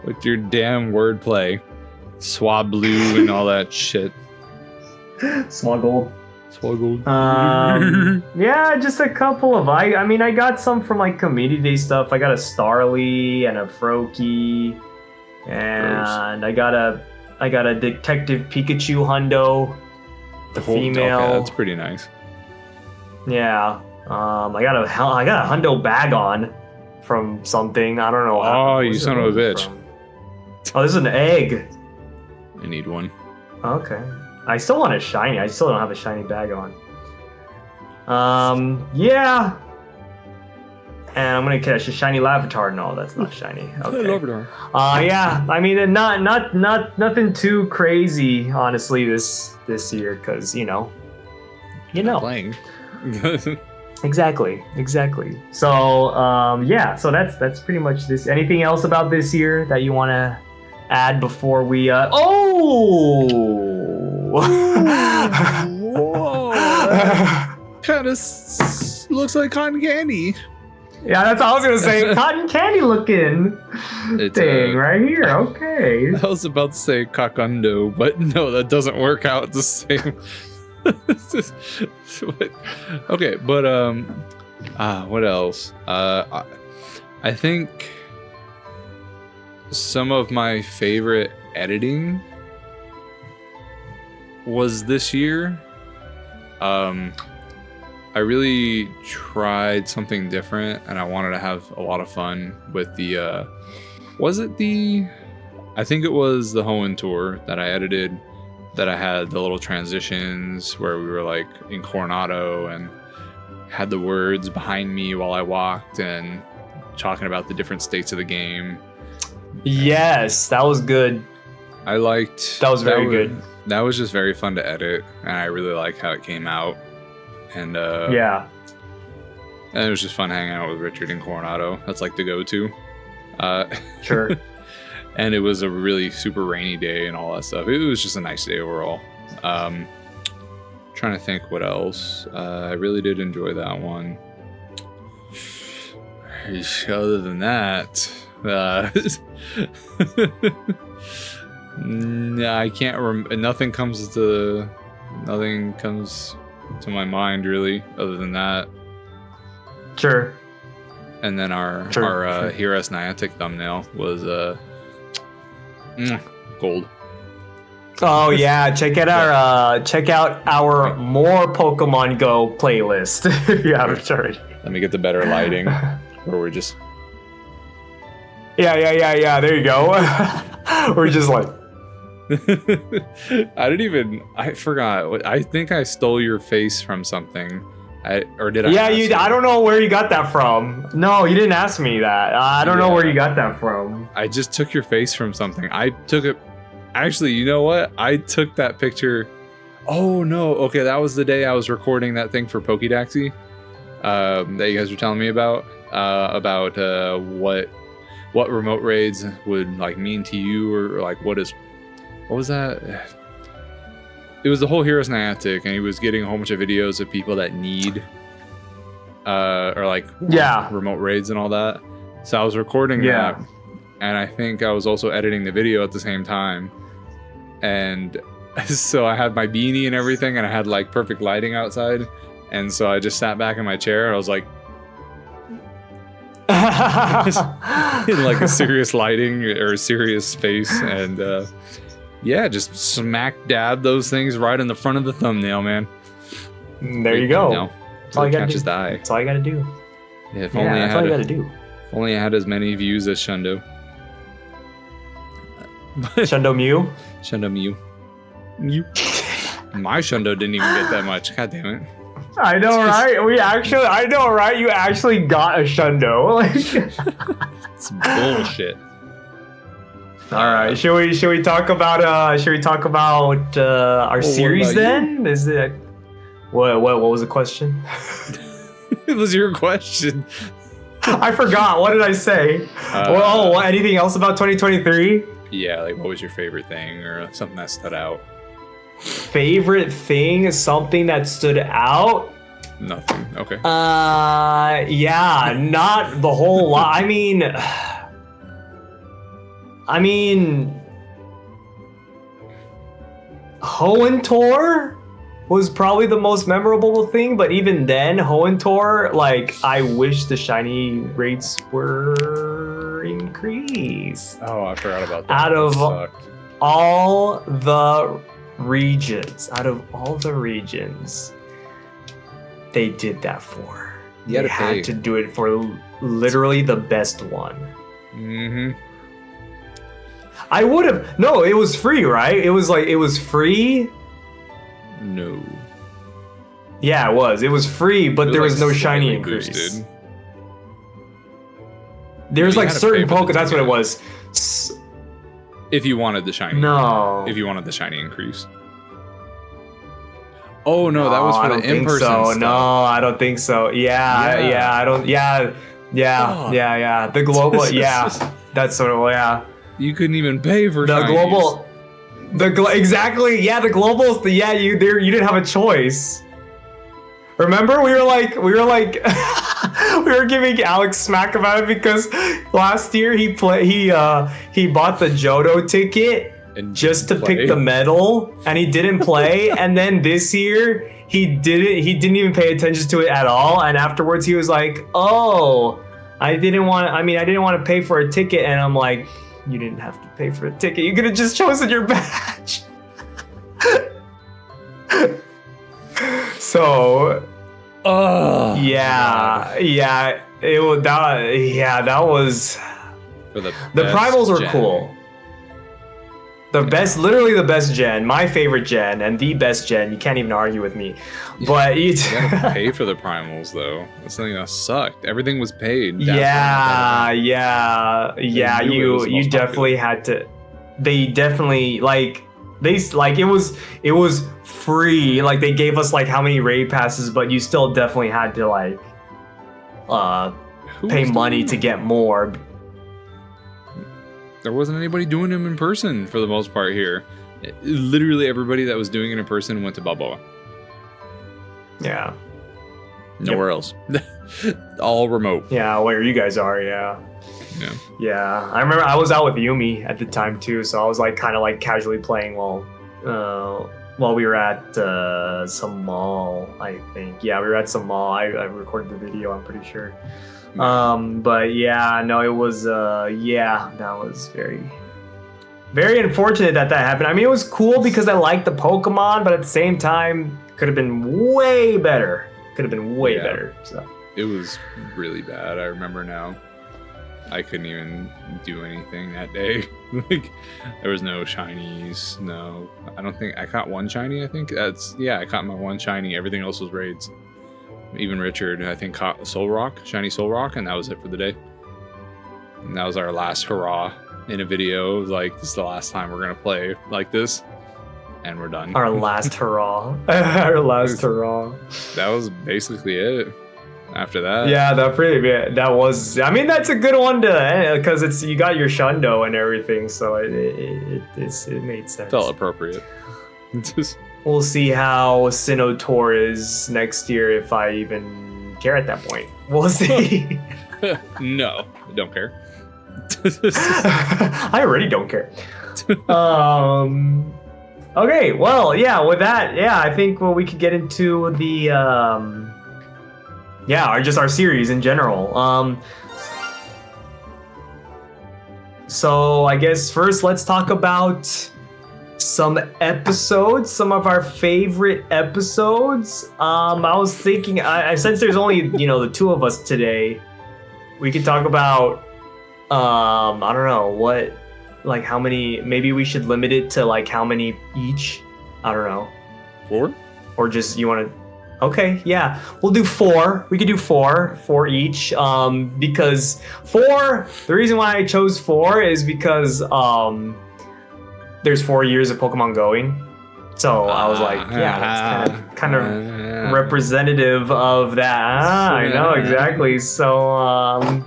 With your damn wordplay. Swablu and all that shit. Swoggle. Swoggle. Yeah, just a couple of I mean I got some from like community day stuff. I got a Starly and a Froakie, and I got a Detective Pikachu hundo, the female. Okay, that's pretty nice. Yeah. I got a hundo Bagon from something. I don't know. Oh, you son of a bitch. Oh, this is an egg. I need one. Okay. I still want a shiny. I still don't have a shiny Bagon. Yeah. And I'm gonna catch a shiny Larvitar. No, that's not shiny. Okay. Larvitar. Yeah. I mean, nothing too crazy, honestly, this year, because you know. Playing. Exactly. So, yeah. So that's pretty much this. Anything else about this year that you want to add before we? Whoa! Kind of looks like cotton candy. Yeah, that's what I was gonna say. Cotton candy looking thing right here. Okay. I was about to say Kakundo, but no, that doesn't work out the same. Okay, but what else? I think some of my favorite editing was this year. I really tried something different, and I wanted to have a lot of fun with the I think it was the Hoenn Tour that I edited, that I had the little transitions where we were like in Coronado and had the words behind me while I walked and talking about the different states of the game. Yes, that was good. I liked that. Was very good. That was just very fun to edit, and I really like how it came out. And yeah, and it was just fun hanging out with Richard in Coronado. That's like the go-to. Sure. And it was a really super rainy day and all that stuff. It was just a nice day overall. Trying to think what else. I really did enjoy that one. Other than that, I can't. Nothing comes to my mind really. Other than that. Sure. And then our Heroes Niantic thumbnail was gold. Oh yeah, check out our more Pokemon Go playlist if you haven't already. Let me get the better lighting, or we're just. Yeah. There you go. We're just like. I forgot. I think I stole your face from something. Did I? Yeah, I don't know where you got that from. No, you didn't ask me that. I don't know where you got that from. I just took your face from something. I took it. Actually, you know what? I took that picture. Oh no. Okay, that was the day I was recording that thing for Pokédaxi. That you guys were telling me about what remote raids would like mean to you, or like what was that? It was the whole Heroes Niantic, and he was getting a whole bunch of videos of people that need remote raids and all that. So I was recording that, and I think I was also editing the video at the same time. And so I had my beanie and everything, and I had like perfect lighting outside. And so I just sat back in my chair, and I was like, in like a serious lighting or a serious space, and just smack dab those things right in the front of the thumbnail, man. There you go. That's all you gotta do. That's all you gotta do. Yeah, If only I had as many views as Shundo. Shundo Mew? Shundo Mew. My Shundo didn't even get that much. God damn it. I know, right? I know, right? You actually got a Shundo. It's bullshit. All right, should we talk about our series then? Is it what was the question? It was your question. I forgot. What did I say? Anything else about 2023? Yeah, like what was your favorite thing or something that stood out? Favorite thing is something that stood out? Nothing. Okay. Yeah, not the whole lot. I mean, Hoenn was probably the most memorable thing, but even then, Hoenn, like, I wish the shiny rates were increased. Oh, I forgot about that. Out of all the regions, they did that for. They had to do it for literally the best one. Mm-hmm. I would have. No, it was free, right? It was free. No. Yeah, it was. It was free, but there was no shiny increase. Boosted. There's like certain Pokemon. That's what it was. If you wanted the shiny. No. If you wanted the shiny increase. Oh no, that was for the in-person stuff. No, I don't think so. Yeah. The global. That's sort of You couldn't even pay for the shinies. Exactly. Yeah, the globals. You didn't have a choice. Remember, we were giving Alex smack about it because last year he bought the Johto ticket and just to pick the medal, and he didn't play. And then this year he didn't even pay attention to it at all. And afterwards he was like, "Oh, I didn't want to pay for a ticket." And I'm like, "You didn't have to pay for a ticket. You could have just chosen your badge." So, that was. The primals were cool. Literally the best gen, my favorite gen, and the best gen. You can't even argue with me. But you gotta pay for the primals though. That's something that sucked. Everything was paid. You definitely had to. They definitely it was free. Like they gave us like how many raid passes, but you still definitely had to pay money to get more. there wasn't anybody doing them in person for the most part here. Literally everybody that was doing it in person went to Balboa. Yeah. Nowhere else. All remote. Yeah, where you guys are, yeah. Yeah. I remember I was out with Yumi at the time too, so I was like kind of like casually playing while we were at some mall, I think. Yeah, we were at some mall. I recorded the video, I'm pretty sure. But yeah, no, it was that was very, very unfortunate that happened. I mean, it was cool because I liked the Pokemon, but at the same time, could have been way better. Could have been way better. So it was really bad. I remember now. I couldn't even do anything that day. Like, there was no shinies. No, I don't think I caught one shiny. I think I caught my one shiny. Everything else was raids. Even Richard, I think, caught shiny Soul Rock, and that was it for the day. And that was our last hurrah in a video. It was like, this is the last time we're gonna play like this, and we're done. Our last hurrah. Our last hurrah. That was basically it. After that, that was. I mean, that's a good one to, because you got your Shundo and everything, so it made sense. Felt appropriate. We'll see how Sinnoh is next year, if I even care at that point. We'll see. No, I don't care. I already don't care. Okay, well, yeah. With that, I think we could get into the. Our series in general. So I guess first let's talk about some episodes, some of our favorite episodes. I was thinking, since there's only, the two of us today, we could talk about, I don't know, what, like how many, maybe we should limit it to like how many each? I don't know. 4? Or just, you want to, okay, yeah, we'll do 4. We could do 4 each, because 4, the reason why I chose 4 is because, there's 4 years of Pokemon going, so I was like, that's kind of representative of that. I know exactly. So,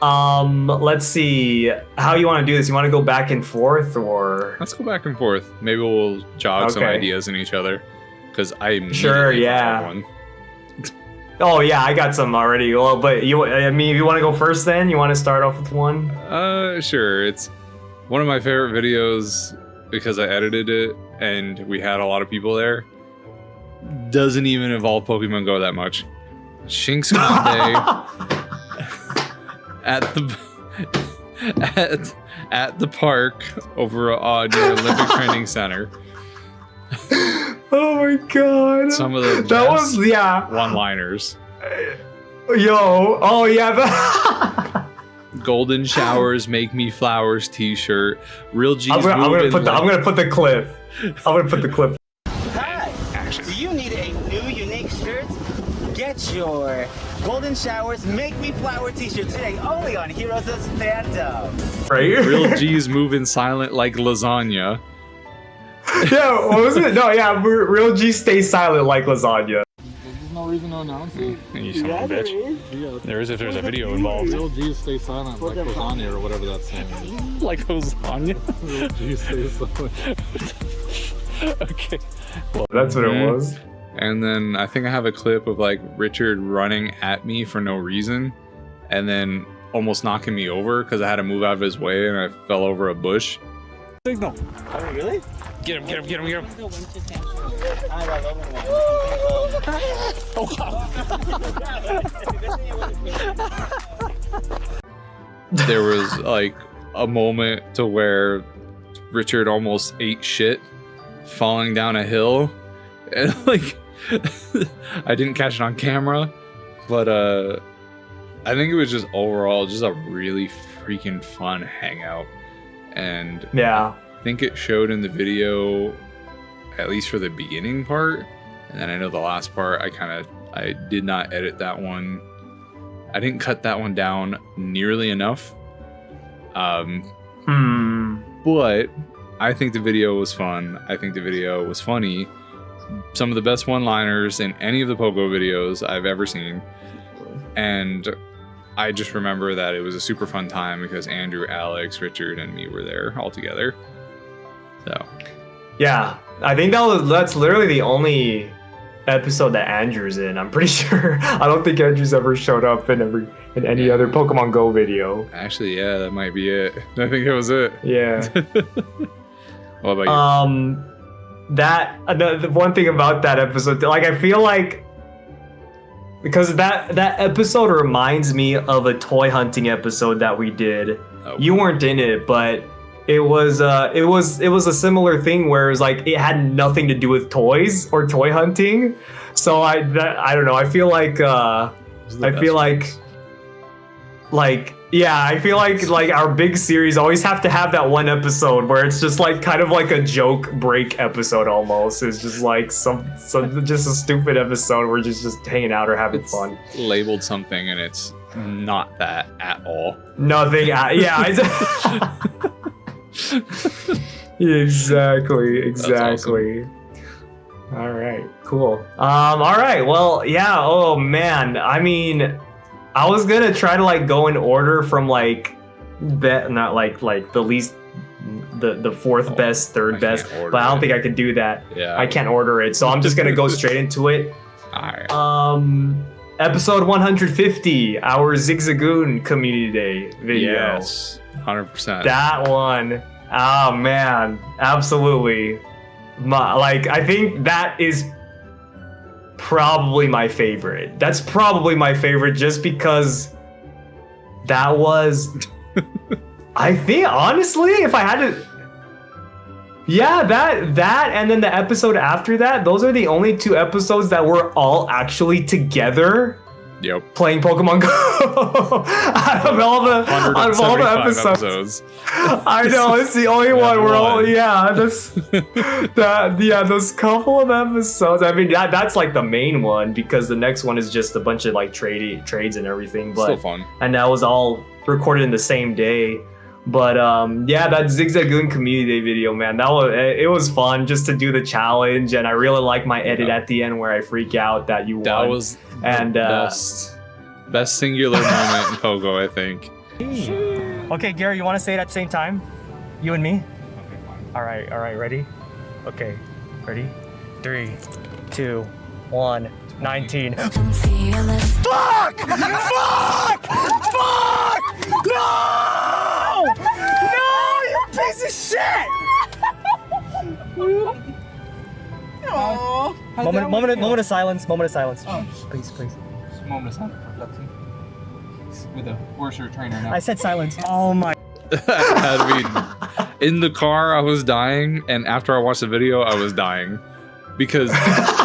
let's see how you want to do this. You want to go back and forth, or let's go back and forth. Maybe we'll jog some ideas in each other, because I'm one. Oh yeah, I got some already. Well, but if you want to go first, then you want to start off with one. Sure. It's one of my favorite videos because I edited it and we had a lot of people there. Doesn't even involve Pokemon Go that much. Shinx Grande at the park over near Olympic Training Center. Oh my god! Some of the best one-liners. Yo, oh yeah. Golden showers make me flowers T-shirt. Real G's. I'm gonna put the clip. Hi. Do you need a new unique shirt? Get your Golden Showers Make Me Flower T-shirt today, only on Heroes of Fandom. Right. Real G's moving silent like lasagna. Yeah, what was it? No, yeah, Real G stays silent like lasagna. There's no reason to announce it. You son of a bitch. There is if there's a video involved. Real G stay silent like lasagna or whatever that's saying. Like lasagna? Real G stay silent. Okay. Well, that's what it was. And then I think I have a clip of like Richard running at me for no reason and then almost knocking me over because I had to move out of his way and I fell over a bush. Signal. Oh, really? Get him. There was like a moment to where Richard almost ate shit falling down a hill, and like I didn't catch it on camera, but I think it was just overall just a really freaking fun hangout. And yeah, I think it showed in the video, at least for the beginning part. And then I know the last part, I did not edit that one. I didn't cut that one down nearly enough. But I think the video was fun. I think the video was funny. Some of the best one-liners in any of the Pogo videos I've ever seen. And I just remember that it was a super fun time because Andrew, Alex, Richard, and me were there all together. So. Yeah, I think that's literally the only episode that Andrew's in. I'm pretty sure. I don't think Andrew's ever showed up in any other Pokemon Go video. Actually, yeah, that might be it. I think it was it. Yeah. What about you? The one thing about that episode, like I feel like because that episode reminds me of a toy hunting episode that we did. Oh. You weren't in it, but it was a similar thing where it was like it had nothing to do with toys or toy hunting. So I don't know. I feel like our big series always have to have that one episode where it's just like kind of like a joke break episode almost. It's just like some just a stupid episode where we're just hanging out or having fun. Labeled something and it's not that at all. Nothing. Yeah. Exactly. Awesome. All right. Cool. All right. Well, yeah. Oh man. I mean, I was gonna try to like go in order from like that, not like the least, the fourth best, third best, but I don't think I could do that. Yeah. I can't order it, so I'm just gonna go straight into it. All right. Episode 150, our Zigzagoon Community Day video. Yes, 100%. That one. Oh man, absolutely. I think that is probably my favorite. That's probably my favorite just because that was I think honestly if I had to that and then the episode after that, those are the only two episodes that were all actually together. Yep. Playing Pokemon Go out of all the episodes. I know it's the only one where those couple of episodes. I mean that's like the main one because the next one is just a bunch of like trades and everything. But still fun. And that was all recorded in the same day. But that Zigzagoon Community Day video, man, it was fun just to do the challenge, and I really like my edit at the end where I freak out that you won. That was best singular moment in Pogo, I think. Okay, Gary, you want to say it at the same time? You and me? Okay, fine. All right, ready? Okay, ready? 3, 2, 1, 19. Fuck! Fuck! No! No, you piece of shit! Aww. Moment of silence. Oh. Please. Moment of silence for Flexi. With a worser trainer now. I said silence. Oh my. I mean, in the car, I was dying, and after I watched the video, I was dying. Because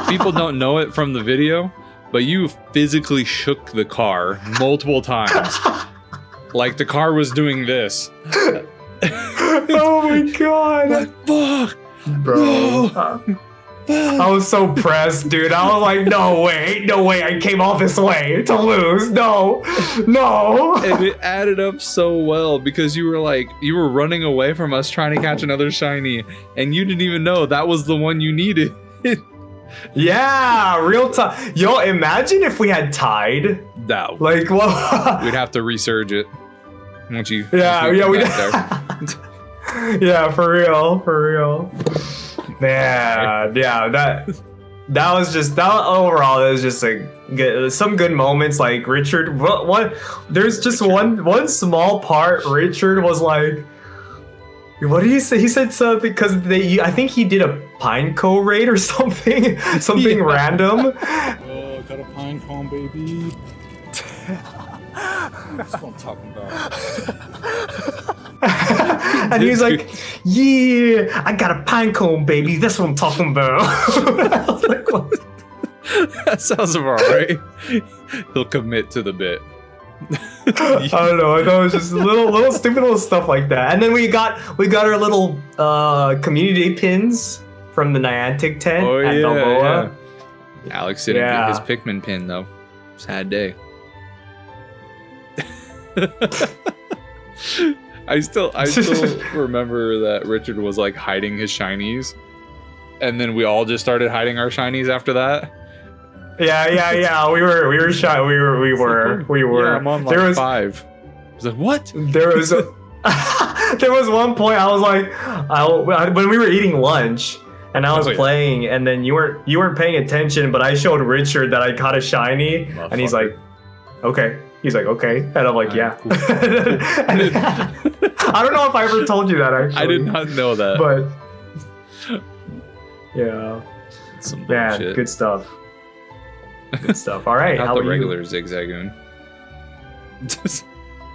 people don't know it from the video, but you physically shook the car multiple times. Like the car was doing this. Oh my god. Like, fuck. Bro. No. I was so pressed, dude. I was like, no way I came all this way to lose. No. And it added up so well because you were running away from us trying to catch another shiny, and you didn't even know that was the one you needed. Yeah, real time. Yo, imagine if we had tied. No. Like, well, we'd have to resurge it. Once we we'd there. Yeah, for real. Man, yeah, that was just overall. It was just some good moments. Like Richard, there's just one small part. Richard was like, what did he say? He said something because I think he did a Pineco raid or something random. Oh, got a pine cone, baby. That's what I'm talking about. And he was like, yeah, I got a pine cone, baby. That's what I'm talking about. I was like, what? That sounds about right. He'll commit to the bit. I don't know. I thought it was just little stupid little stuff like that. And then we got our little community pins from the Niantic tent at Balboa. Yeah. Alex didn't get his Pikmin pin though. Sad day. I still remember that Richard was like hiding his shinies, and then we all just started hiding our shinies after that. Yeah. We were shy. We were. Yeah, I'm on like there was 5. I was like, what? There was there was one point I was like, when we were eating lunch and I was playing, and then you weren't paying attention, but I showed Richard that I caught a shiny, and he's like, okay. He's like, okay, and I'm like, yeah. Cool. I don't know if I ever told you that actually. I did not know that. But yeah, some bullshit. Good stuff. Good stuff. All right, how the regular Zigzagoon.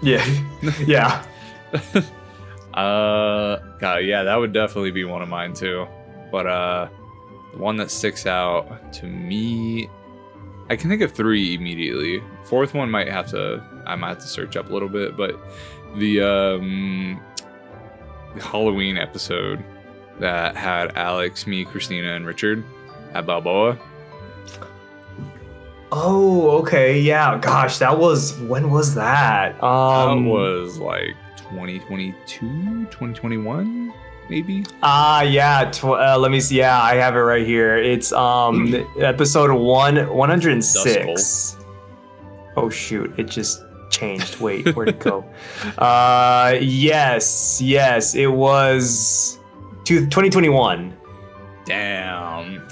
Yeah. God, yeah, that would definitely be one of mine too. But the one that sticks out to me, I can think of 3 immediately. 4th one I might have to search up a little bit, but the Halloween episode that had Alex, me, Christina, and Richard at Balboa. Oh, okay, yeah. Gosh, when was that? That was like 2022, 2021, maybe. Yeah. Let me see. Yeah, I have it right here. It's episode 106. Oh shoot! It just changed. Wait, where'd it go? Yes. It was 2021. Damn.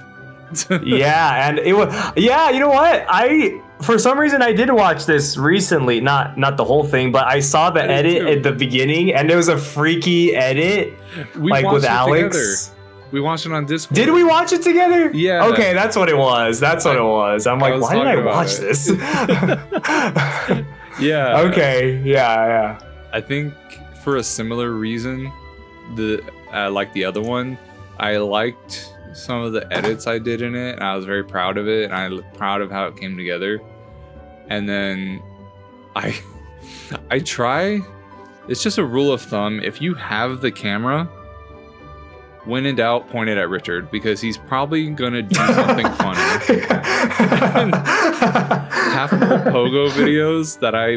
Yeah, and it was. Yeah, you know what? For some reason I did watch this recently. Not the whole thing, but I saw the edit at the beginning, and it was a freaky edit, like with Alex. Together. We watched it on Discord. Did we watch it together? Yeah. Okay, that's what it was. I'm like, why did I watch this? Yeah. Okay. Yeah. I think for a similar reason, like the other one, I liked some of the edits I did in it, and I was very proud of it, and I was proud of how it came together. And then I try. It's just a rule of thumb. If you have the camera, when in doubt, point it at Richard, because he's probably gonna do something funny. Half of the Pogo videos that I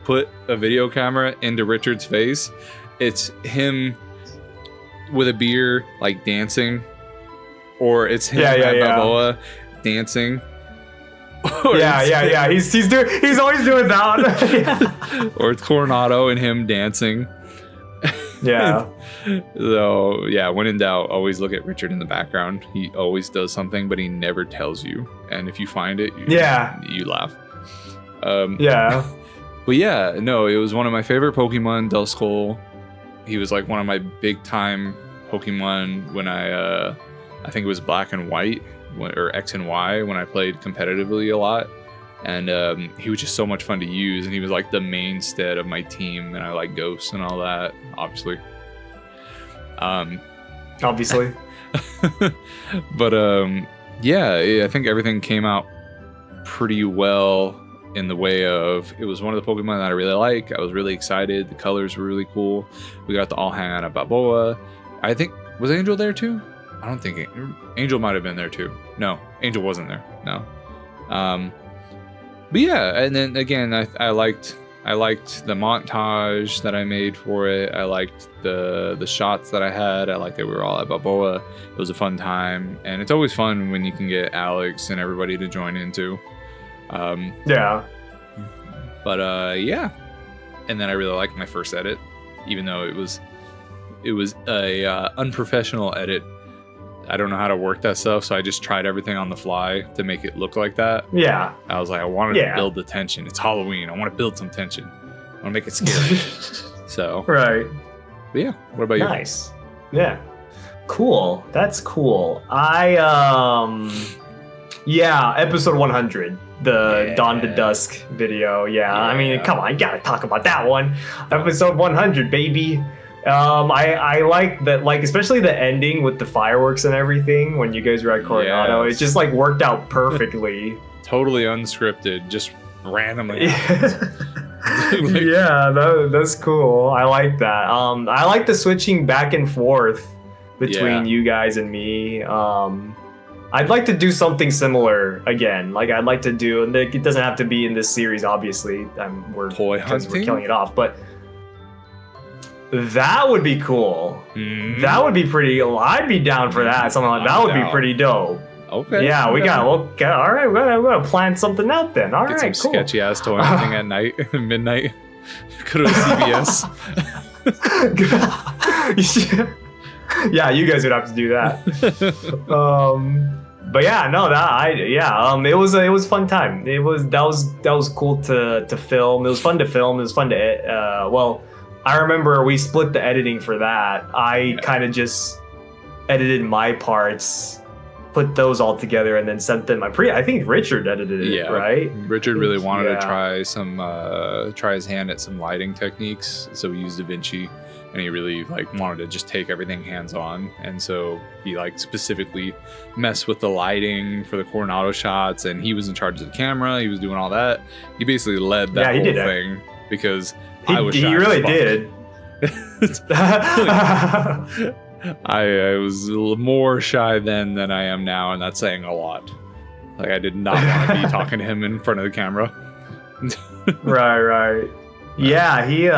put a video camera into Richard's face, it's him with a beer, like dancing, or it's him at Balboa dancing. Yeah. He's always doing that. Or it's Coronado and him dancing. Yeah. So yeah, when in doubt, always look at Richard in the background. He always does something, but he never tells you. And if you find it, you laugh. Yeah. But yeah, no, it was one of my favorite Pokemon, Duskull. He was like one of my big time Pokemon when I think it was Black and White or X and Y when I played competitively a lot. And he was just so much fun to use, and he was like the mainstay of my team, and I like Ghosts and all that, obviously. But yeah, I think everything came out pretty well in the way of, it was one of the Pokemon that I really like. I was really excited. The colors were really cool. We got to all hang out at Balboa. I think, was Angel there too? I don't think Angel might have been there too. No, Angel wasn't there. No. But yeah, and then again, I liked the montage that I made for it. I liked the shots that I had. I liked that we were all at Balboa. It was a fun time, and it's always fun when you can get Alex and everybody to join in too. Yeah. But yeah, and then I really liked my first edit, even though it was a unprofessional edit. I don't know how to work that stuff, so I just tried everything on the fly to make it look like that. Yeah. I was like, I wanted to build the tension. It's Halloween. I want to build some tension. I want to make it scary. So. Right. But yeah. What about you? Nice. Yeah. Cool. That's cool. Episode 100. The Dawn to Dusk video. Yeah. I mean, come on. You got to talk about that one. Episode 100, baby. I like that, like, especially the ending with the fireworks and everything when you guys were at Coronado. It just like worked out perfectly. Totally unscripted, just randomly. That's cool. I like that. I like the switching back and forth between you guys and me. I'd like to do something similar again. Like I'd like to do, and it doesn't have to be in this series, obviously. We're killing it off, but. That would be cool. Mm-hmm. That would be pretty. I'd be down for that. Something like that would be pretty dope. Okay. Yeah, we got. All right, we're gonna plan something out then. All Get right, some cool. sketchy ass toy thing at night, midnight. Go to CVS. Yeah, you guys would have to do that. But yeah, no, it was a fun time. That was cool to film. It was fun to film. It was fun to well, I remember we split the editing for that. I kind of just edited my parts, put those all together, and then sent them. I think Richard edited it, right? Richard really wanted to try his hand at some lighting techniques, so he used DaVinci. And he really like wanted to just take everything hands-on, and so he like specifically messed with the lighting for the Coronado shots, and he was in charge of the camera. He was doing all that. He basically led that whole thing because I was shy. He really did. I was a little more shy then than I am now, and that's saying a lot. Like I did not want to be talking to him in front of the camera. Right. Yeah, he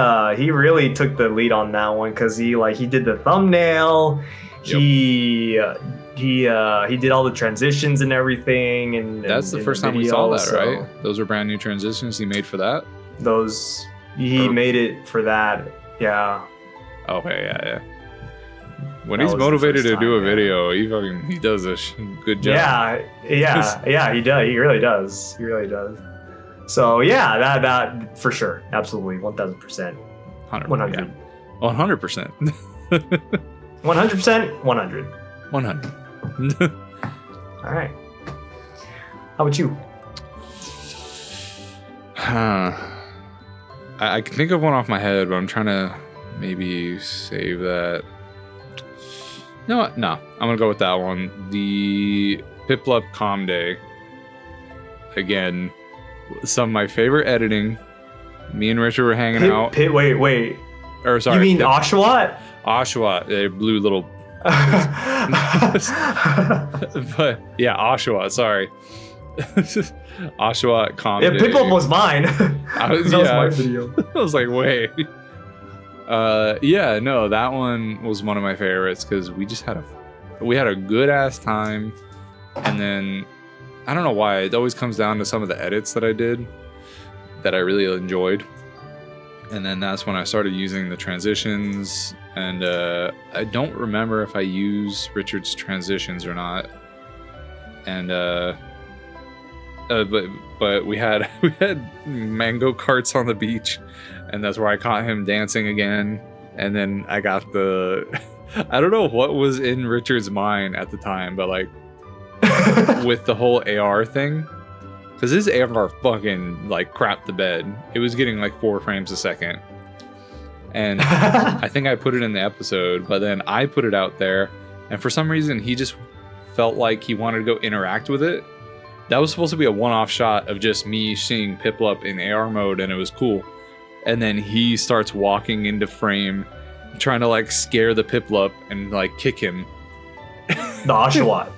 really took the lead on that one because he did the thumbnail, Yep. he did all the transitions and everything, and that's the first time we saw that, right? Those were brand new transitions he made for that. He made it for that, yeah. Okay, yeah. When he's motivated to do a video, he does a good job. Yeah, he does. He really does. So yeah, that for sure, absolutely, 1000%, 100, 100%, 100%, 100. All right. How about you? I can think of one off my head, but I'm trying to maybe save that. You know what? No, I'm gonna go with that one. The Piplup Com Day. Again, some of my favorite editing. Me and Richard were hanging out. Wait. Or sorry. You mean Oshawott? Oshawott, a blue little. But yeah, Oshawott. Sorry. Oshawott Com Day. Piplup was mine. That was my video. I was like, wait. Yeah, no, that one was one of my favorites because we had a good ass time, and then I don't know why it always comes down to some of the edits that I did that I really enjoyed, and then that's when I started using the transitions, and I don't remember if I use Richard's transitions or not, and but we had mango carts on the beach, and that's where I caught him dancing again. And then I got I don't know what was in Richard's mind at the time, but like with the whole AR thing, because his AR fucking like crapped the bed. It was getting like 4 frames a second, and I think I put it in the episode, but then I put it out there, and for some reason he just felt like he wanted to go interact with it. That was supposed to be a one-off shot of just me seeing Piplup in AR mode, and it was cool. And then he starts walking into frame, trying to like scare the Piplup and like kick him. The Oshawott.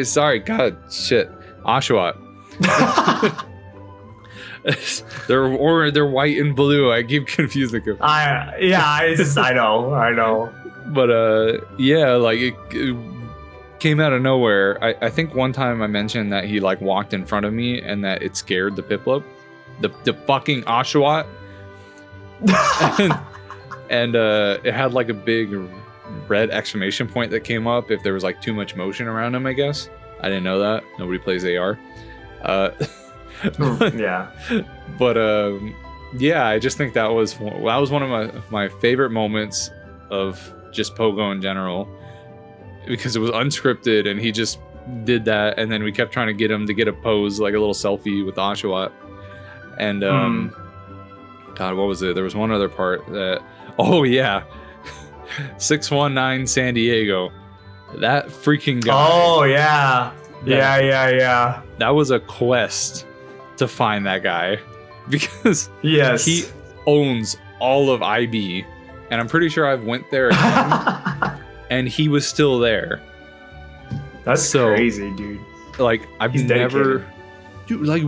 Sorry, God, shit, Oshawott. They're white and blue. I keep confusing them. I know. But yeah, like it came out of nowhere. I think one time I mentioned that he like walked in front of me and that it scared the Piplup, the fucking Oshawott. and it had like a big red exclamation point that came up if there was like too much motion around him, I guess. I didn't know that. Nobody plays AR. Yeah. But yeah, I just think that was one of my favorite moments of just Pogo in general, because it was unscripted and he just did that, and then we kept trying to get him to get a pose, like a little selfie with Oshawott. And God, what was it? There was one other part that, oh yeah, 619 San Diego. That freaking guy. Oh yeah. Yeah. That was a quest to find that guy, because yes, he owns all of IB, and I'm pretty sure I've went there again, and he was still there. That's crazy, dude. Like I've never, dude. Like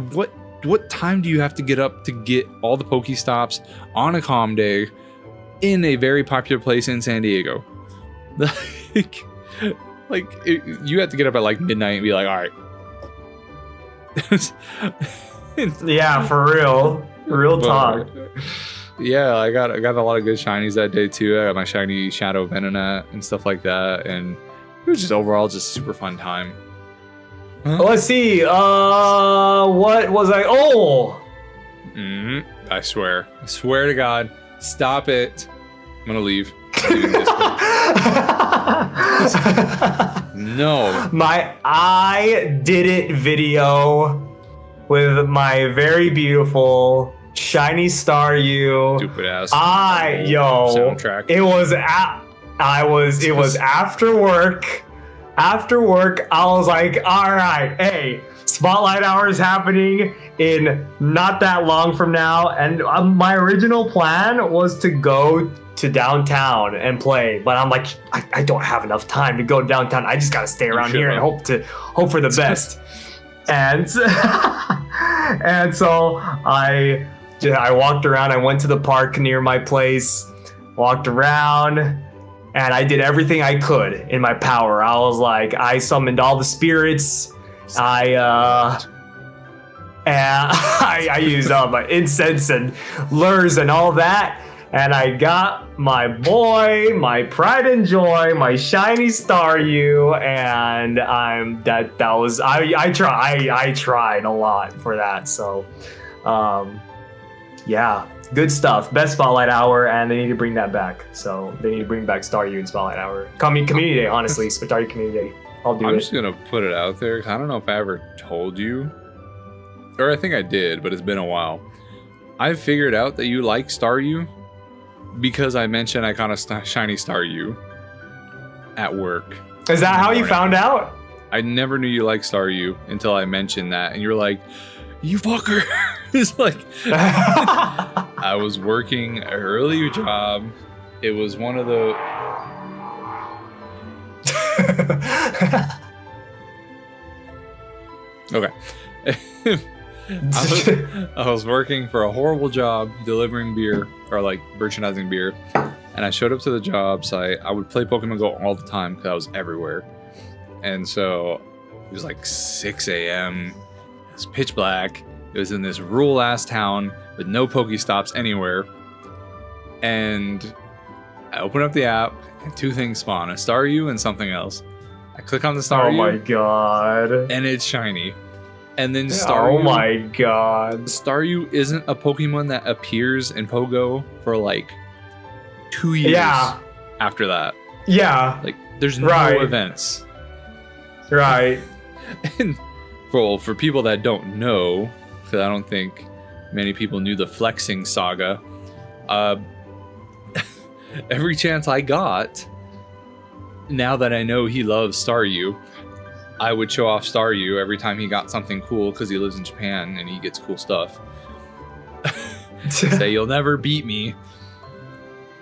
what time do you have to get up to get all the Pokestops on a calm day in a very popular place in San Diego? Like, Like you have to get up at like midnight and be like, all right. Yeah, for real talk. Yeah, I got a lot of good shinies that day too. I got my shiny Shadow Venonat and stuff like that, and it was just overall just a super fun time. Huh? Let's see. What was I? Oh. I swear to God, stop it. I'm gonna leave. No. My I did it video with my very beautiful shiny Staryu. Stupid ass. Soundtrack. It was after work. After work, I was like, all right, hey, Spotlight Hour is happening in not that long from now. And my original plan was to go to downtown and play. But I'm like, I don't have enough time to go downtown. I just got to stay around here and hope for the best. And so I walked around. I went to the park near my place, walked around, and I did everything I could in my power. I was like, I summoned all the spirits. I used my incense and lures and all that. And I got my boy, my pride and joy, my shiny Staryu, and I tried a lot for that. So, yeah, good stuff. Best Spotlight Hour, and they need to bring that back. So they need to bring back Staryu and Spotlight Hour. Community Day, honestly, Staryu Community Day. I'll do it. I'm just gonna put it out there. I don't know if I ever told you, or I think I did, but it's been a while. I figured out that you like Staryu because I mentioned Icona Shiny Staryu at work. Is that how you found out? I never knew you liked Staryu until I mentioned that, and you're like, "You fucker!" It's like I was working an early job. It was one of the. Okay. I was working for a horrible job delivering beer or like merchandising beer, and I showed up to the job site. I would play Pokemon GO all the time because I was everywhere, and so it was like 6 a.m. It was pitch black. It was in this rural ass town with no Pokestops anywhere, and I open up the app and two things spawn: a Staryu and something else. I click on the Staryu. Oh my god! And it's shiny. And then Staryu. Oh my god. Staryu isn't a Pokemon that appears in Pogo for like 2 years after that. Yeah. Like there's no events. Right. And for people that don't know, because I don't think many people knew the flexing saga, every chance I got, now that I know he loves Staryu, I would show off Staryu every time he got something cool because he lives in Japan and he gets cool stuff. Say, "You'll never beat me."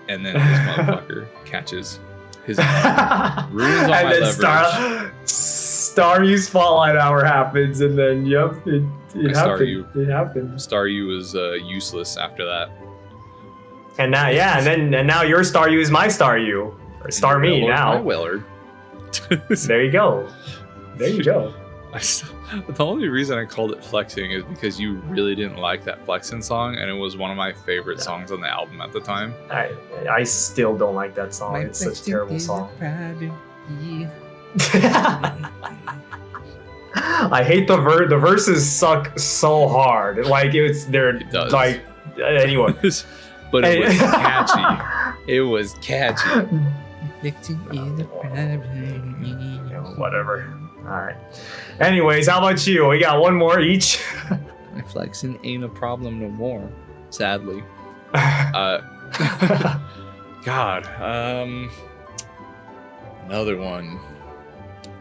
And then this motherfucker catches his ruins all my leverage. Staryu Spotlight Hour happens, and then it happened. It happened. Staryu was useless after that. And now, and now your Staryu is my Staryu. Or Star me now. My Willard. There you go. There you go. The only reason I called it flexing is because you really didn't like that flexing song, and it was one of my favorite songs on the album at the time. I still don't like that song. It's such a terrible song. I hate the verses suck so hard. Like like anyway. But it was catchy. It was catchy. Whatever. All right. Anyways, how about you? We got one more each. My flexing ain't a problem no more, sadly. God. Another one.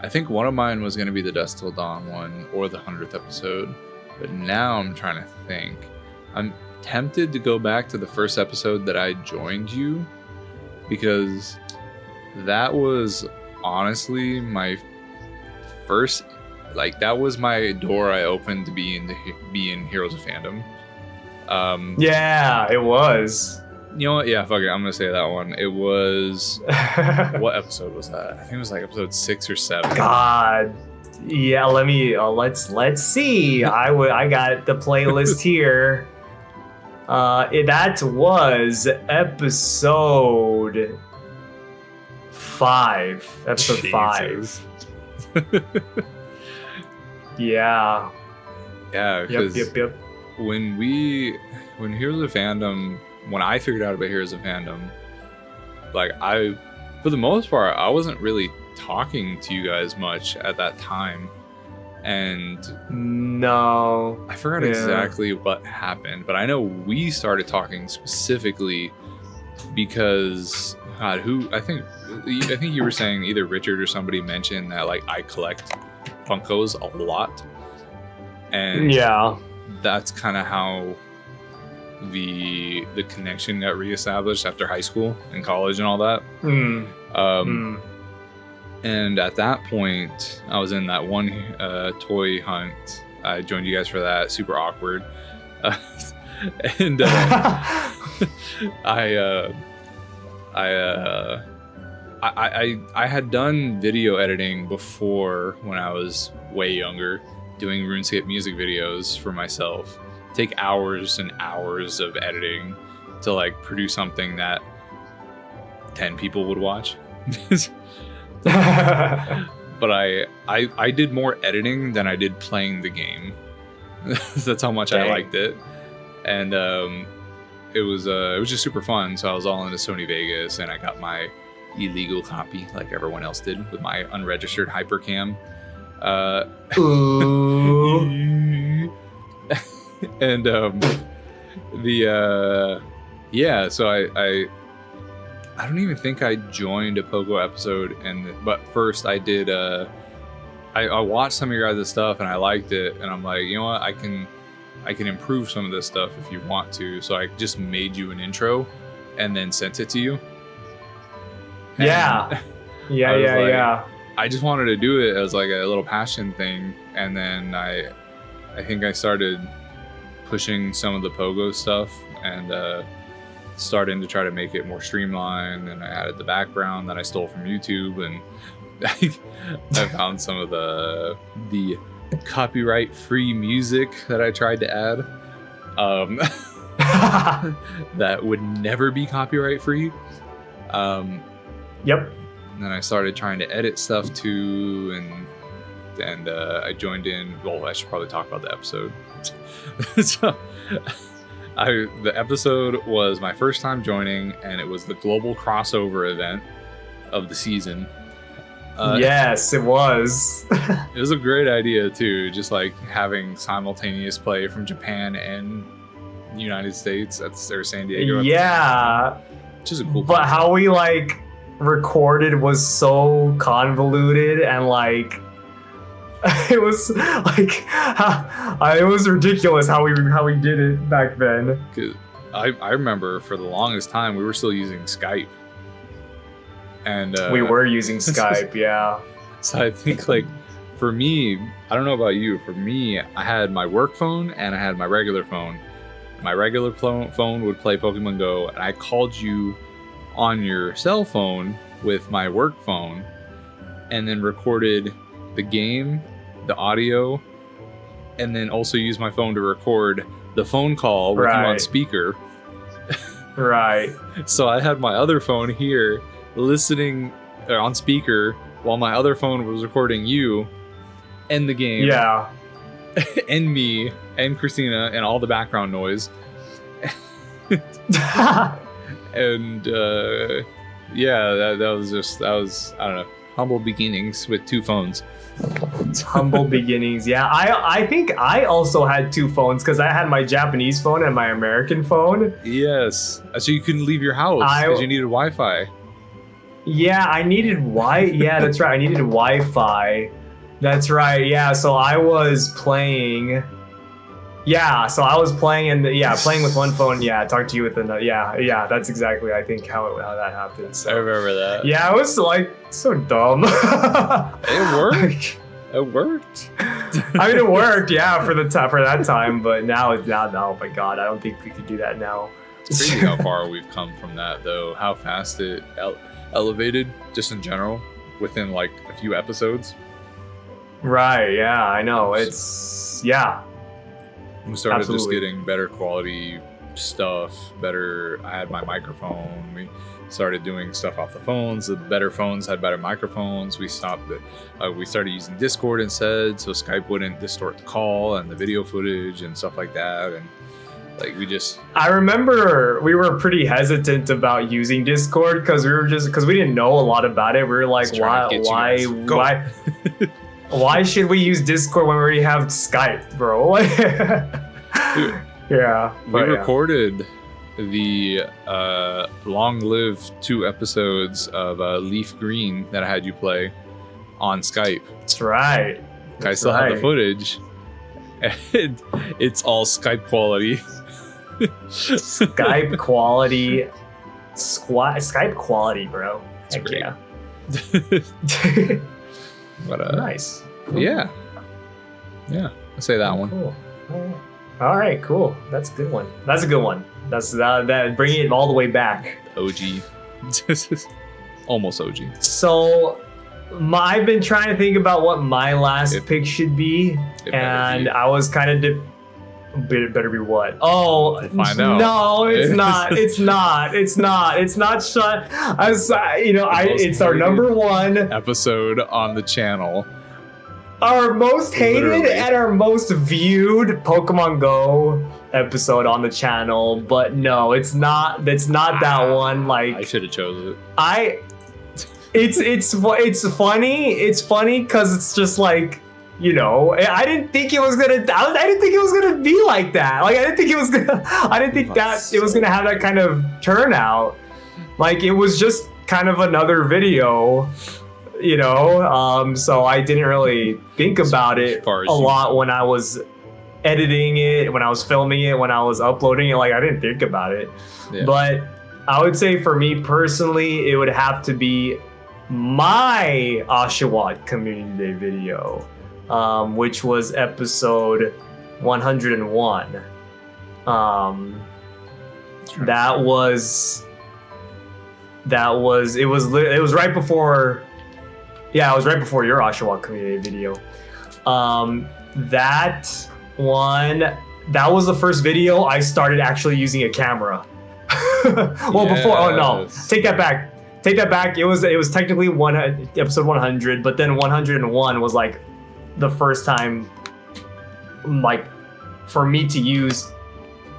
I think one of mine was going to be the Dusk Till Dawn one or the 100th episode, but now I'm trying to think. I'm tempted to go back to the first episode that I joined you, because that was honestly my first, like, that was my door I opened to be in Heroes of Fandom. Yeah, it was. You know what? Yeah, fuck it. I'm gonna say that one. It was what episode was that? I think it was like episode 6 or 7. God. Yeah, let me let's see. I got the playlist here. That was episode 5. Episode Jesus. 5. Yeah. Yeah, because Yep. when Heroes of Fandom, when I figured out about Heroes of Fandom, like for the most part, I wasn't really talking to you guys much at that time, and no, I forgot exactly what happened, but I know we started talking specifically because God, I think you were saying either Richard or somebody mentioned that like I collect Funkos a lot, and yeah, that's kind of how the connection got reestablished after high school and college and all that. And at that point, I was in that one toy hunt. I joined you guys for that. Super awkward. And I had done video editing before when I was way younger, doing RuneScape music videos for myself. Take hours and hours of editing to like produce something that 10 people would watch. But I did more editing than I did playing the game. That's how much I liked it, and it was just super fun. So I was all into Sony Vegas, and I got my illegal copy like everyone else did with my unregistered Hypercam. Ooh. And so I don't even think I joined a Pogo episode, but first I did I watched some of your guys' stuff and I liked it, and I'm like, you know what, I can improve some of this stuff if you want to. So I just made you an intro and then sent it to you. And yeah. I just wanted to do it as like a little passion thing, and then I think I started pushing some of the Pogo stuff and starting to try to make it more streamlined, and I added the background that I stole from YouTube, and I found some of the copyright free music that I tried to add that would never be copyright free. Yep. And then I started trying to edit stuff too, and I joined in. Well, I should probably talk about the episode. So the episode was my first time joining, and it was the global crossover event of the season. Yes, it was. It was a great idea too, just like having simultaneous play from Japan and the United States. That's their San Diego. Yeah. Which is a cool. But how we like recorded was so convoluted, and like it was like it was ridiculous how we did it back then. Cause I remember for the longest time we were still using Skype, and we were using Skype. Yeah. So I think like for me, I don't know about you. For me, I had my work phone and I had my regular phone. My regular phone would play Pokemon Go, and I called you on your cell phone with my work phone, and then recorded the game, the audio, and then also used my phone to record the phone call with you on speaker. Right. So I had my other phone here listening on speaker while my other phone was recording you and the game. Yeah. And me and Christina and all the background noise. And that was I don't know, humble beginnings with 2 phones. Humble beginnings. Yeah, I think I also had 2 phones because I had my Japanese phone and my American phone. Yes, so you couldn't leave your house because you needed Wi-Fi. Yeah, I needed Yeah, that's right. I needed Wi-Fi. That's right. Yeah, so I was playing. Yeah, so I was playing playing with one phone. Yeah, talk to you with another. Yeah, that's exactly I think how that happened. So. I remember that. Yeah, it was like so dumb. It worked. It worked. I mean, it worked. Yeah, for that time, but now. Oh my God, I don't think we could do that now. Crazy how far we've come from that, though. How fast it elevated, just in general, within like a few episodes. Right. Yeah, I know. It's yeah. We started Absolutely. just getting better quality stuff. Better. I had my microphone. We started doing stuff off the phones. The better phones had better microphones. We stopped it. We started using Discord instead, so Skype wouldn't distort the call and the video footage and stuff like that. And like we just. I remember we were pretty hesitant about using Discord because we didn't know a lot about it. We were like, why should we use Discord when we already have Skype, bro? Yeah. We recorded the long-lived 2 episodes of Leaf Green that I had you play on Skype. That's right. I still have the footage, and it's all Skype quality. Skype quality. Skype quality, bro. Heck great. Yeah. But Nice. yeah, I'll say that one. Cool. All right, cool. That's a good one. That's a good one. That's that bringing it all the way back. OG. Almost OG. So, I've been trying to think about what my last pick should be, and I was kind of. Better be what? Oh, find out. No, it's not. It's not. It's not. It's not. Shut. It's our number 1 episode on the channel. Our most hated Literally. and our most viewed Pokemon Go episode on the channel, but no, it's not. That's not that one. Like I should have chosen it. It's funny. It's funny because it's just like. I didn't think it was gonna. I didn't think it was gonna be like that. Like I didn't think it was gonna. I didn't think that it was gonna have that kind of turnout. Like it was just kind of another video, So I didn't really think about it a lot when I was editing it, when I was filming it, when I was uploading it. Like I didn't think about it. Yeah. But I would say for me personally, it would have to be my Oshawott Community Day video. Which was episode 101. It was right before. Yeah, it was right before your Oshawott Community video. That was the first video I started actually using a camera. Well, yes. Before. Oh no, take that back. Take that back. It was technically episode 100, but then 101 was like. The first time like for me to use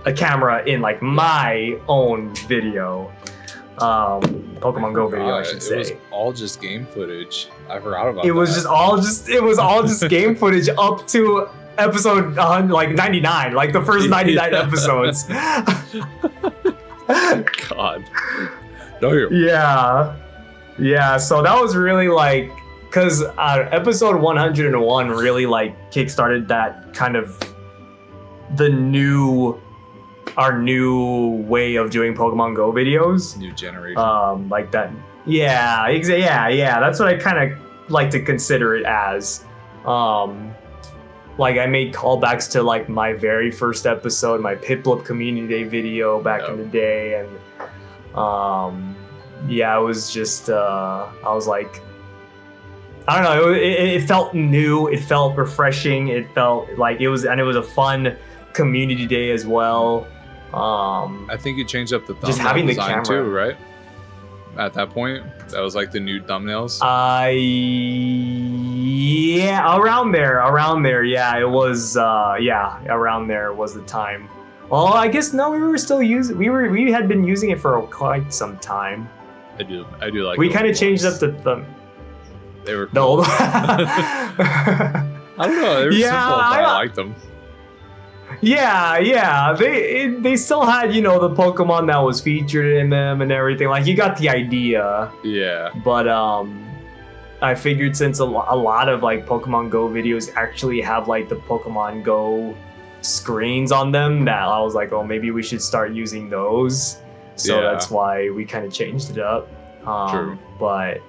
a camera in like my own video Pokemon Go video I should say. It was all just game footage. I forgot about it was all just game footage up to episode 99, like the first 99 episodes. God. No, yeah, so that was really like because episode 101 really like kickstarted that kind of our new way of doing Pokemon Go videos. New generation. Like that. Yeah, yeah. That's what I kind of like to consider it as. Like I made callbacks to like my very first episode, my Piplup Community Day video back in the day, and it was just I was like. I don't know. It felt new. It felt refreshing. It felt like it was a fun community day as well. I think you changed up the thumbnail just having the design camera too, right? At that point, that was like the new thumbnails. Yeah, around there. Yeah, it was. Around there was the time. Well, I guess no. We were still using. We had been using it for quite some time. I do like. We kind of changed up the thumb. They were cool. I don't know. They were simple, but I liked them. Yeah. They still had, the Pokemon that was featured in them and everything. Like, you got the idea. Yeah. But I figured since a lot of like Pokemon Go videos actually have like the Pokemon Go screens on them, that I was like, oh, maybe we should start using those. So that's why we kind of changed it up. True. But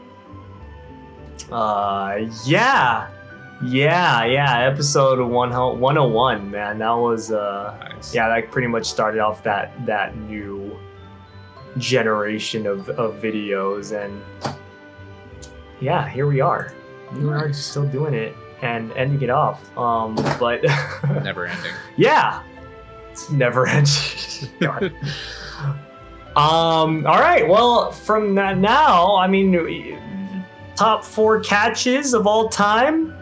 episode 101, man, that was nice. That pretty much started off that new generation of videos, and yeah, here we are. We are still doing it and ending it off. But never ending. Yeah, it's never ending. God. All right. Well, from that now, I mean, top 4 catches of all time.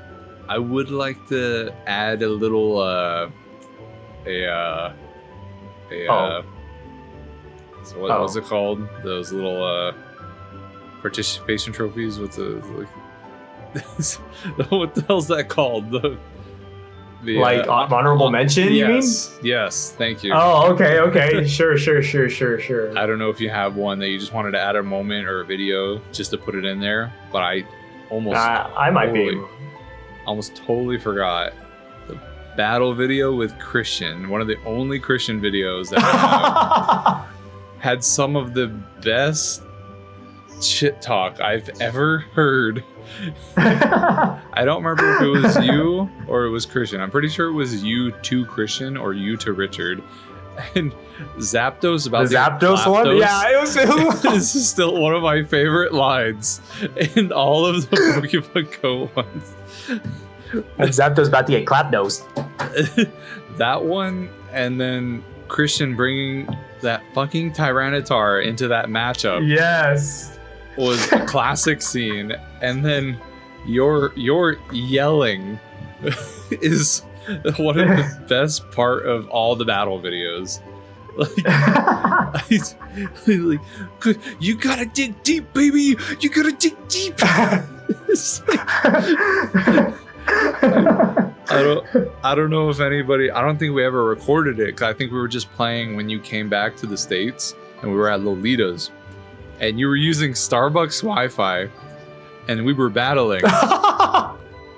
I would like to add a little so what was it called? Those little participation trophies with the what the hell's that called? The like honorable mention, you mean? Yes, thank you. Oh, okay. Sure. I don't know if you have one that you just wanted to add a moment or a video just to put it in there, but I almost totally forgot the battle video with Christian, one of the only Christian videos that had some of the best shit talk I've ever heard. I don't remember if it was you or it was Christian. I'm pretty sure it was you to Christian or you to Richard. And Zapdos about the Zapdos one? Yeah, it was. This is still one of my favorite lines in all of the Pokemon Go ones. And Zapdos about to get Klapdos. That one, and then Christian bringing that fucking Tyranitar into that matchup. Yes. Was a classic scene. And then your yelling is one of the best part of all the battle videos. Like, you gotta dig deep, baby. You gotta dig deep. It's like, I don't know if anybody. I don't think we ever recorded it. 'Cause I think we were just playing when you came back to the States, and we were at Lolita's, and you were using Starbucks Wi-Fi, and we were battling.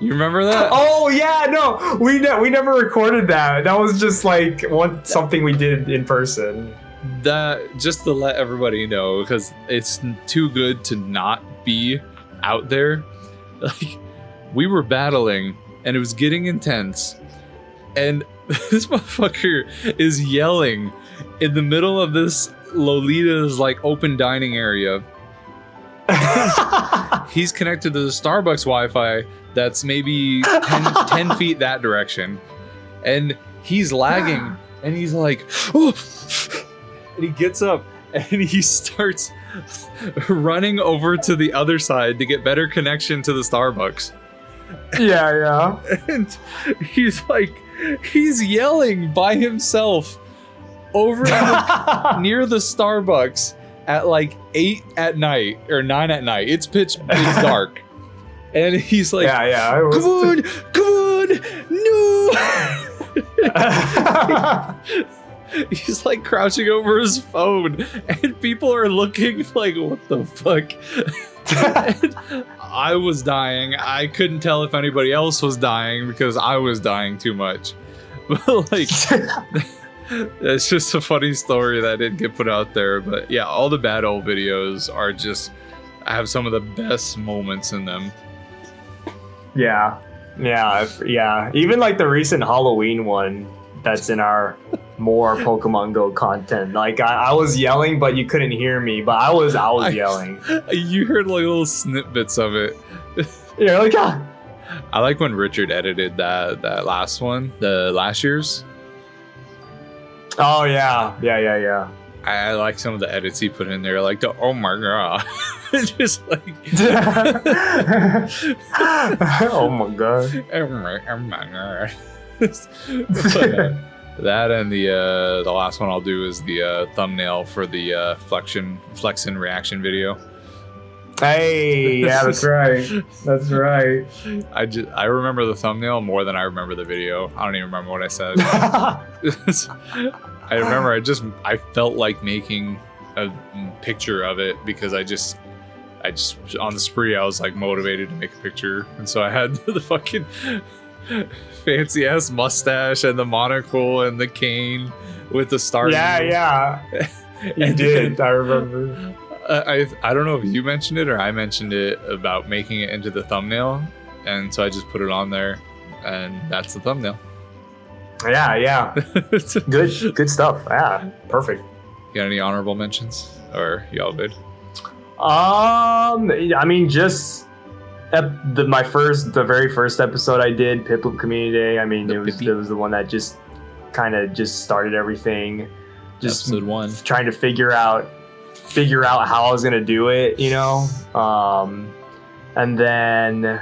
You remember that? Oh yeah, no, we never recorded that. That was just like something we did in person. That just to let everybody know, because it's too good to not be out there. Like, we were battling, and it was getting intense, and this motherfucker is yelling in the middle of this Lolita's like open dining area. He's connected to the Starbucks Wi-Fi that's maybe 10 feet that direction, and he's lagging, and he's like, oh, and he gets up and he starts running over to the other side to get better connection to the Starbucks. Yeah. And he's yelling by himself over near the Starbucks at like 8 at night or 9 at night. It's dark. And he's like, yeah. Come on, no. He's like crouching over his phone, and people are looking like, what the fuck? And I was dying. I couldn't tell if anybody else was dying because I was dying too much. But like, it's just a funny story that didn't get put out there. But yeah, all the battle videos are just, I have some of the best moments in them. Yeah. Even like the recent Halloween one that's in our more Pokemon Go content. Like I was yelling, but you couldn't hear me. But I was yelling. You heard like little snippets of it. Yeah, like I like when Richard edited that last one, the last year's. Oh yeah. I like some of the edits he put in there, like the oh my god, just like oh my god. That and the last one I'll do is the thumbnail for the Flexin reaction video. Hey, yeah, that's right. I remember the thumbnail more than I remember the video. I don't even remember what I said. I remember I felt like making a picture of it because I just on the spree I was like motivated to make a picture, and so I had the fucking fancy ass mustache and the monocle and the cane with the star. Yeah. You did. I remember. I don't know if you mentioned it or I mentioned it about making it into the thumbnail, and so I just put it on there, and that's the thumbnail. Yeah. Good stuff. Yeah, perfect. You got any honorable mentions? or y'all good? I mean, just the very first episode I did, Piplup Community Day. I mean, it was the one that just kind of just started everything. Just episode 1, trying to figure out how I was gonna do it, you know. And then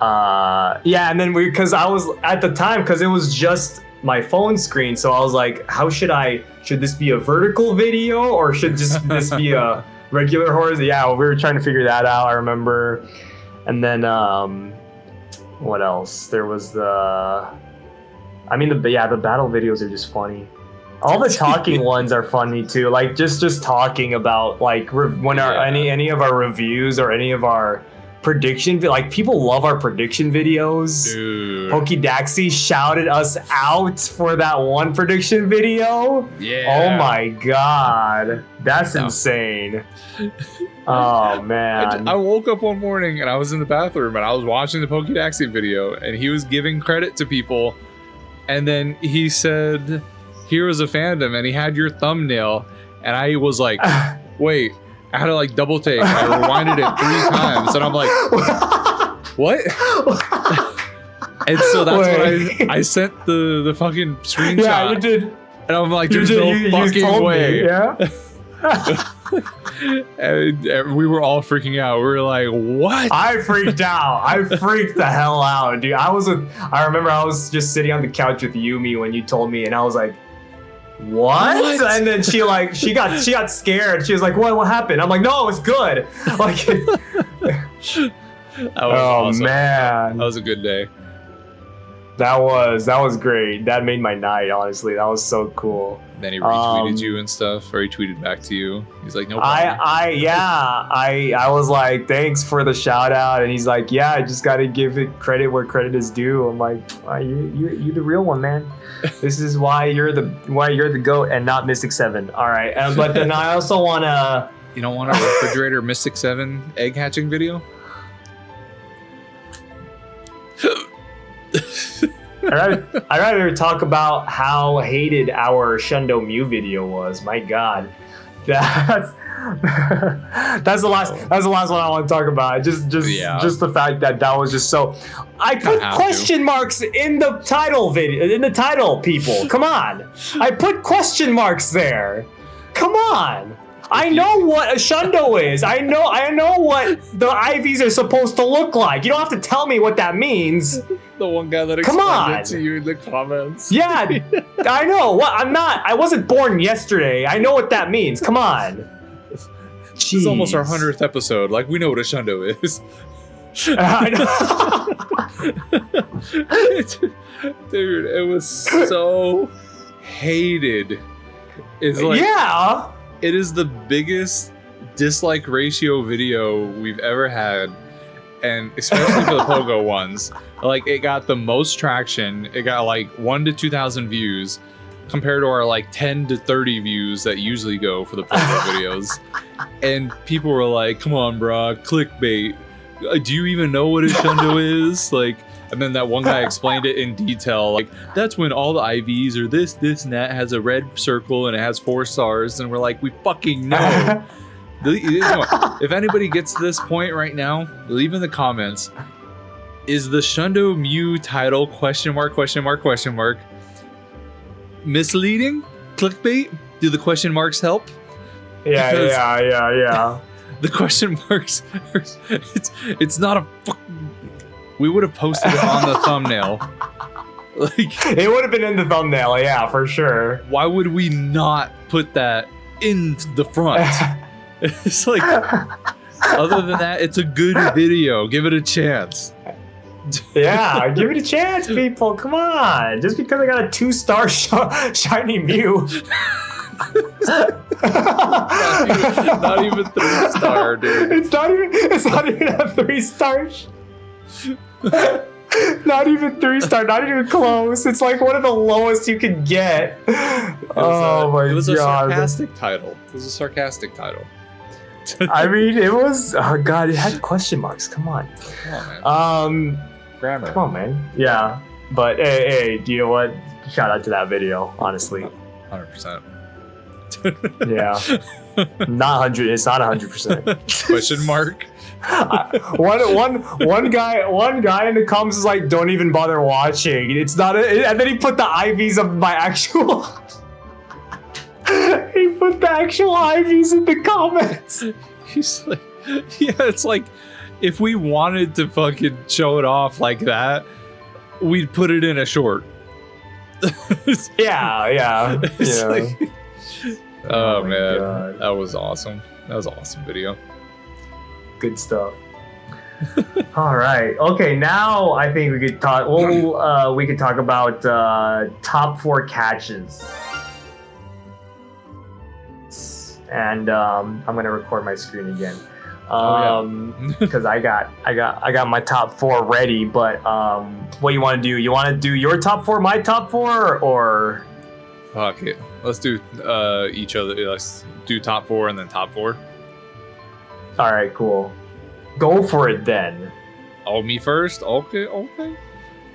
and then because I was at the time, because it was just my phone screen, so I was like, should this be a vertical video or should this be a regular horror? Yeah, we were trying to figure that out, I remember. And then what else? There was the battle videos are just funny. All the talking ones are funny too, like just talking about like any of our reviews or any of our prediction, like people love our prediction videos. Dude. Pokédaxi shouted us out for that one prediction video. Yeah. Oh my god, that's insane. Oh man. I woke up one morning and I was in the bathroom and I was watching the Pokédaxi video and he was giving credit to people, and then he said Heroes of Fandom and he had your thumbnail, and I was like, wait. I had to like double take. I rewinded it 3 times, and I'm like, "What?" And so that's what I sent the fucking screenshot. Yeah, you did. And I'm like, "There's no fucking way." Me, yeah. And we were all freaking out. We were like, "What?" I freaked out. I freaked the hell out, dude. I remember I was just sitting on the couch with Yumi when you told me, and I was like, what? And then she got scared. She was like, what happened? I'm like, no, it's good. Like, awesome. Man, that was a good day. That was great. That made my night, honestly. That was so cool. Then he retweeted you and stuff, or he tweeted back to you. He's like, no problem. I was like, thanks for the shout out, and he's like, yeah, I just gotta give it credit where credit is due. I'm like, you're the real one, man. This is why you're the GOAT and not Mystic 7. All right, but then I also wanna. You don't want a refrigerator Mystic 7 egg hatching video? I'd rather talk about how hated our Shundo Mew video was. My God, that's the last one I want to talk about. Just the fact that was just so. I put question marks in the title video, in the title. People, come on! I put question marks there. Come on! I know what a Shundo is. I know what the IVs are supposed to look like. You don't have to tell me what that means. The one guy that explained it to you in the comments. Yeah, I know. What? I wasn't born yesterday. I know what that means. Come on. This is almost our 100th episode. Like, we know what a Shundo is. I know. Dude, it was so hated. It's like, yeah. It is the biggest dislike ratio video we've ever had, and especially for the Pogo ones. Like, it got the most traction. It got like 1,000 to 2,000 views compared to our like 10 to 30 views that usually go for the Pogo videos. And people were like, come on, bro, clickbait. Do you even know what a Shundo is? Like, and then that one guy explained it in detail. Like, that's when all the IVs are this, and that has a red circle and it has 4 stars. And we're like, we fucking know. If anybody gets to this point right now, leave in the comments. Is the Shundo Mew title question mark misleading? Clickbait? Do the question marks help? Yeah, because yeah. The question marks are, it's not a fucking. We would have posted it on the thumbnail. Like, it would have been in the thumbnail, yeah, for sure. Why would we not put that in the front? It's like, other than that, it's a good video. Give it a chance. Yeah, give it a chance, people. Come on. Just because I got a 2-star shiny Mew. not even 3-star, dude. It's not even a 3-star. Not even 3-star, not even close. It's like one of the lowest you could get. Oh my god. It was a sarcastic title. I mean, it was. Oh god, it had question marks. Come on. Man. Grammar. Come on, man. Yeah, but hey, do you know what? Shout out to that video, honestly. 100%. Yeah. Not 100. It's not 100%. Question mark. One guy in the comments is like, don't even bother watching. It's not and then he put the IVs of my actual he put the actual IVs in the comments. He's like, yeah, it's like if we wanted to fucking show it off like that, we'd put it in a short. Yeah. It's like, oh man, God. that was awesome. That was an awesome video. Good stuff. All right. Okay. Now I think we could talk. Well, we could talk about top 4 catches. And I'm gonna record my screen again. Because I got my top 4 ready. But what you want to do? You want to do your top 4, my top 4, or? Fuck it. Let's do each other. Let's do top 4 and then top 4. All right, cool. Go for it then. Oh, me first? Okay. You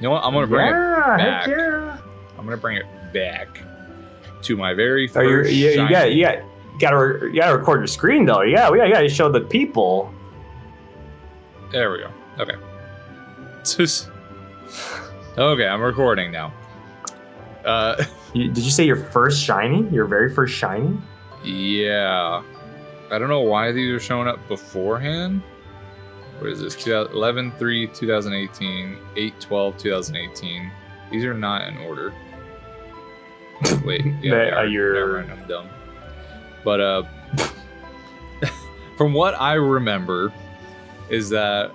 know what? I'm gonna bring it back. Heck yeah. I'm gonna bring it back to my very first. You gotta record your screen though. Yeah, we gotta show the people. There we go. Okay. Okay, I'm recording now. Did you say your first shiny? Your very first shiny? Yeah. I don't know why these are showing up beforehand. What is this? 11/3/2018, 8/12/2018. These are not in order. Wait, yeah, you're I'm dumb. But from what I remember, is that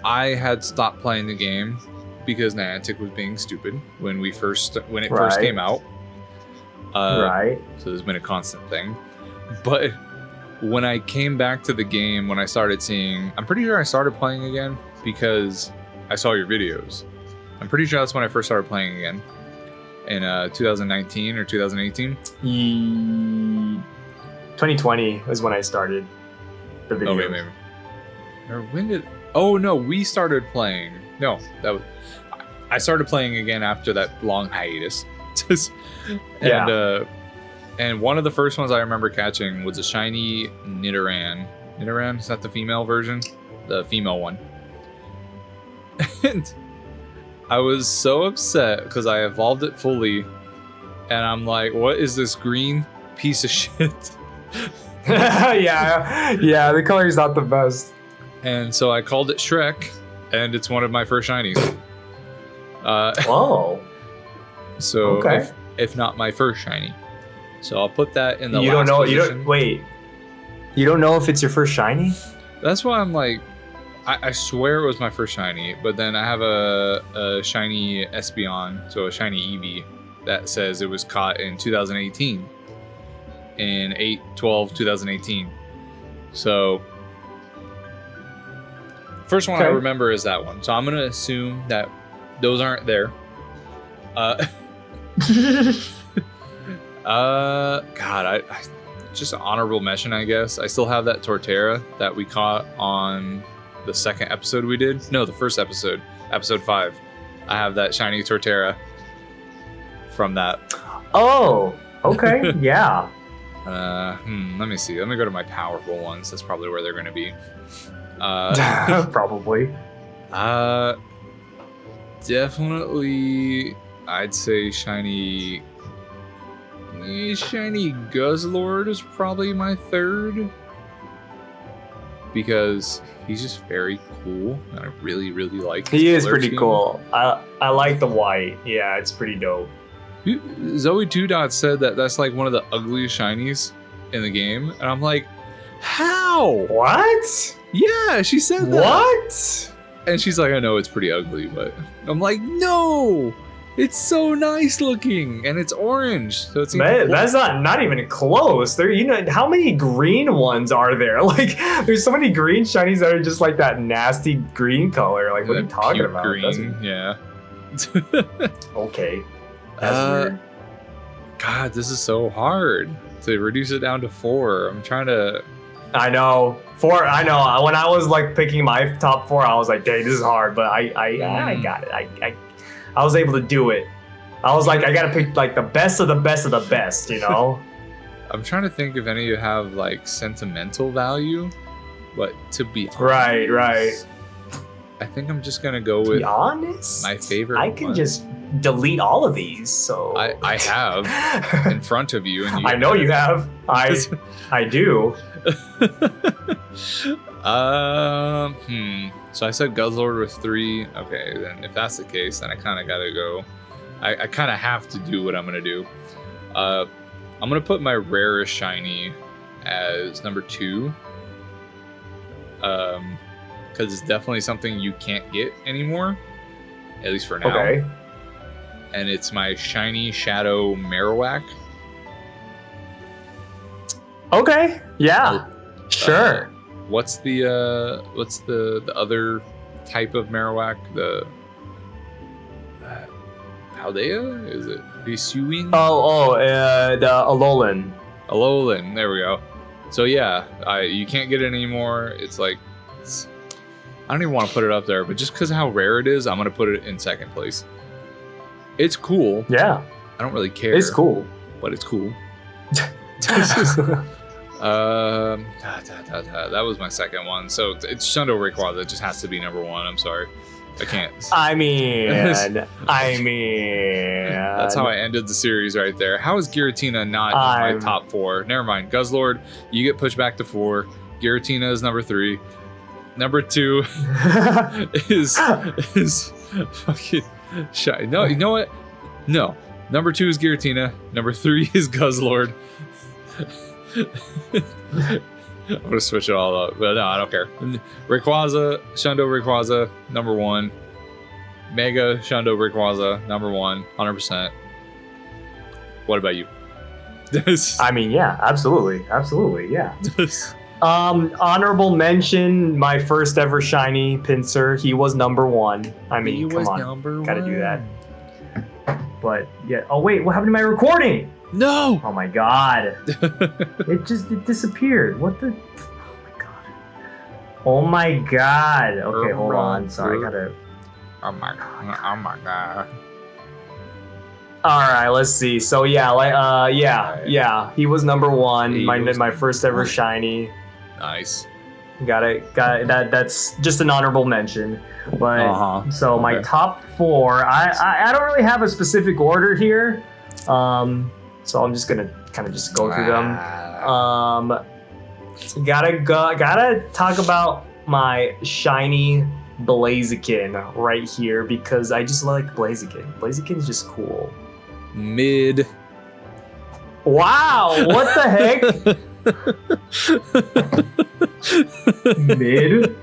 I had stopped playing the game because Niantic was being stupid when it first came out. Right. So there's been a constant thing, but when I came back to the game, when I started seeing, I'm pretty sure I started playing again because I saw your videos. I'm pretty sure that's when I first started playing again in 2019 or 2018. 2020 is when I started the video. Oh wait. Or when did? Oh no, we started playing. No, that was. I started playing again after that long hiatus. And one of the first ones I remember catching was a shiny Nidoran. Nidoran, is that the female version? The female one. And I was so upset because I evolved it fully. And I'm like, what is this green piece of shit? yeah, the color is not the best. And so I called it Shrek, and it's one of my first shinies. Oh. So okay. if not my first shiny. So I'll put that in the you last don't know position. You don't know if it's your first shiny? That's why I'm like, I swear it was my first shiny, but then I have a shiny Espeon, so a shiny Eevee, that says it was caught in 2018. In 8/12/2018. So first one I remember is that one. So I'm gonna assume that those aren't there. God, I just an honorable mention, I guess. I still have that Torterra that we caught on the second episode we did. No, the first episode, episode 5. I have that shiny Torterra from that. Oh, okay, yeah. Let me see. Let me go to my powerful ones. That's probably where they're going to be. Probably. Definitely, I'd say shiny Guzzlord is probably my third because he's just very cool and I really like his He is color pretty scheme. cool. I like the white. Yeah, it's pretty dope. Zoe 2 Dot said that that's like one of the ugliest shinies in the game, and I'm like, how? What? Yeah, she said that. What? And she's like, I know it's pretty ugly, but I'm like, no, it's so nice looking, and it's orange, so it's Man, that's not even close. There, how many green ones are there? Like, there's so many green shinies that are just like that nasty green color. Like, what are you talking about? Green, yeah. Okay. That's weird. God, this is so hard to reduce it down to 4. I'm trying to. I know. 4. I know. When I was like picking my top 4, I was like, "Dang, this is hard," but I got it. I was able to do it. I was like, I gotta pick like the best of the best of the best, you know. I'm trying to think if any of you have like sentimental value, but to be honest, right. I think I'm just gonna go with To be honest, my favorite. I can one. just delete all of these. So I have in front of you, and you I know you have. I do. So I said Guzzlord with 3. Okay, then if that's the case, then I kind of gotta go. I kind of have to do what I'm gonna do. I'm gonna put my rarest shiny as number 2. Because it's definitely something you can't get anymore, at least for now. Okay. And it's my shiny Shadow Marowak. Okay. Yeah. Sure. What's the other type of Marowak? The Paldea? Is it Bisuin? The Alolan. Alolan. There we go. So yeah, you can't get it anymore. It's like I don't even want to put it up there, but just because of how rare it is, I'm gonna put it in second place. It's cool. Yeah. I don't really care. It's cool. But it's cool. That was my second one. So it's Shundo Rayquaza. It just has to be number 1. I'm sorry. I can't. I mean. That's how I ended the series right there. How is Giratina not in my top 4? Never mind. Guzzlord, you get pushed back to 4. Giratina is number 3. Number 2 is fucking shy. No, you know what? No. Number 2 is Giratina. Number 3 is Guzzlord. I'm gonna switch it all up, but no, I don't care. Rayquaza, Shundo Rayquaza, number 1. Mega Shundo Rayquaza, number 1, 100%. What about you? I mean, yeah, absolutely, yeah. Honorable mention, my first ever shiny Pinsir. He was number 1. I mean, come on, gotta do that. But yeah. Oh wait, what happened to my recording? No! Oh my god. it disappeared. What the? Oh my god. Okay, hold on. Sorry, I gotta. Oh my god. Alright, let's see. So yeah. He was number 1. My first ever shiny. Nice. Got it. That's just an honorable mention. But so my top 4, I don't really have a specific order here. So I'm just gonna kind of just go through them. Gotta talk about my shiny Blaziken right here because I just like Blaziken. Blaziken is just cool. Mid. Wow! What the heck? Mid.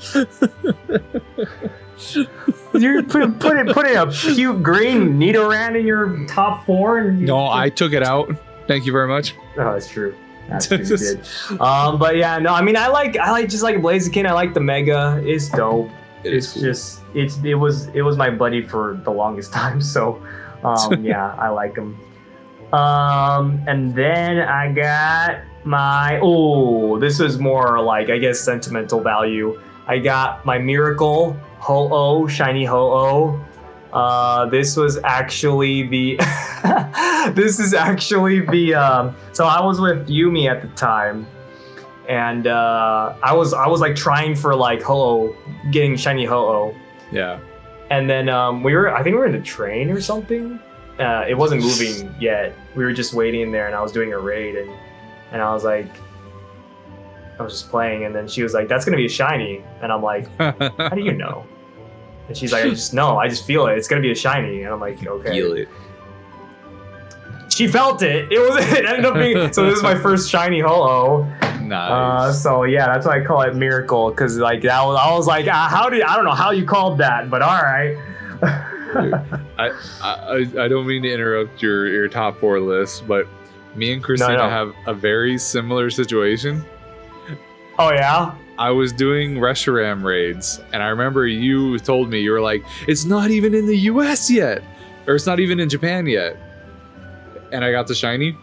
You're putting a cute green Nidoran in your top 4? And no, I took it out. Thank you very much. Oh, that's true. That's true, you did. But yeah, no, I mean, I like just like Blaziken. I like the Mega. It's dope. It's cool. Just it was my buddy for the longest time. So, yeah, I like him. And then I got my this was more like I guess sentimental value. I got my Miracle Ho-Oh, shiny Ho-Oh. This was actually the so I was with Yumi at the time, and I was like trying for like Ho-Oh, getting shiny Ho-Oh. Yeah. And then I think we were in the train or something. It wasn't moving yet. We were just waiting there, and I was doing a raid, and I was like, I was just playing, and then she was like, "That's gonna be a shiny," and I'm like, "How do you know?" And she's like, "I just know. I just feel it. It's gonna be a shiny." And I'm like, "Okay." Feel it. She felt it. It ended up being. So this is my first shiny Ho-Oh. Nice. So yeah, that's why I call it Miracle, because like I was like, I don't know how you called that, but all right. I don't mean to interrupt your top 4 list, but me and Christina have a very similar situation. Oh yeah? I was doing Reshiram raids, and I remember you told me, you were like, it's not even in the US yet, or it's not even in Japan yet. And I got the shiny.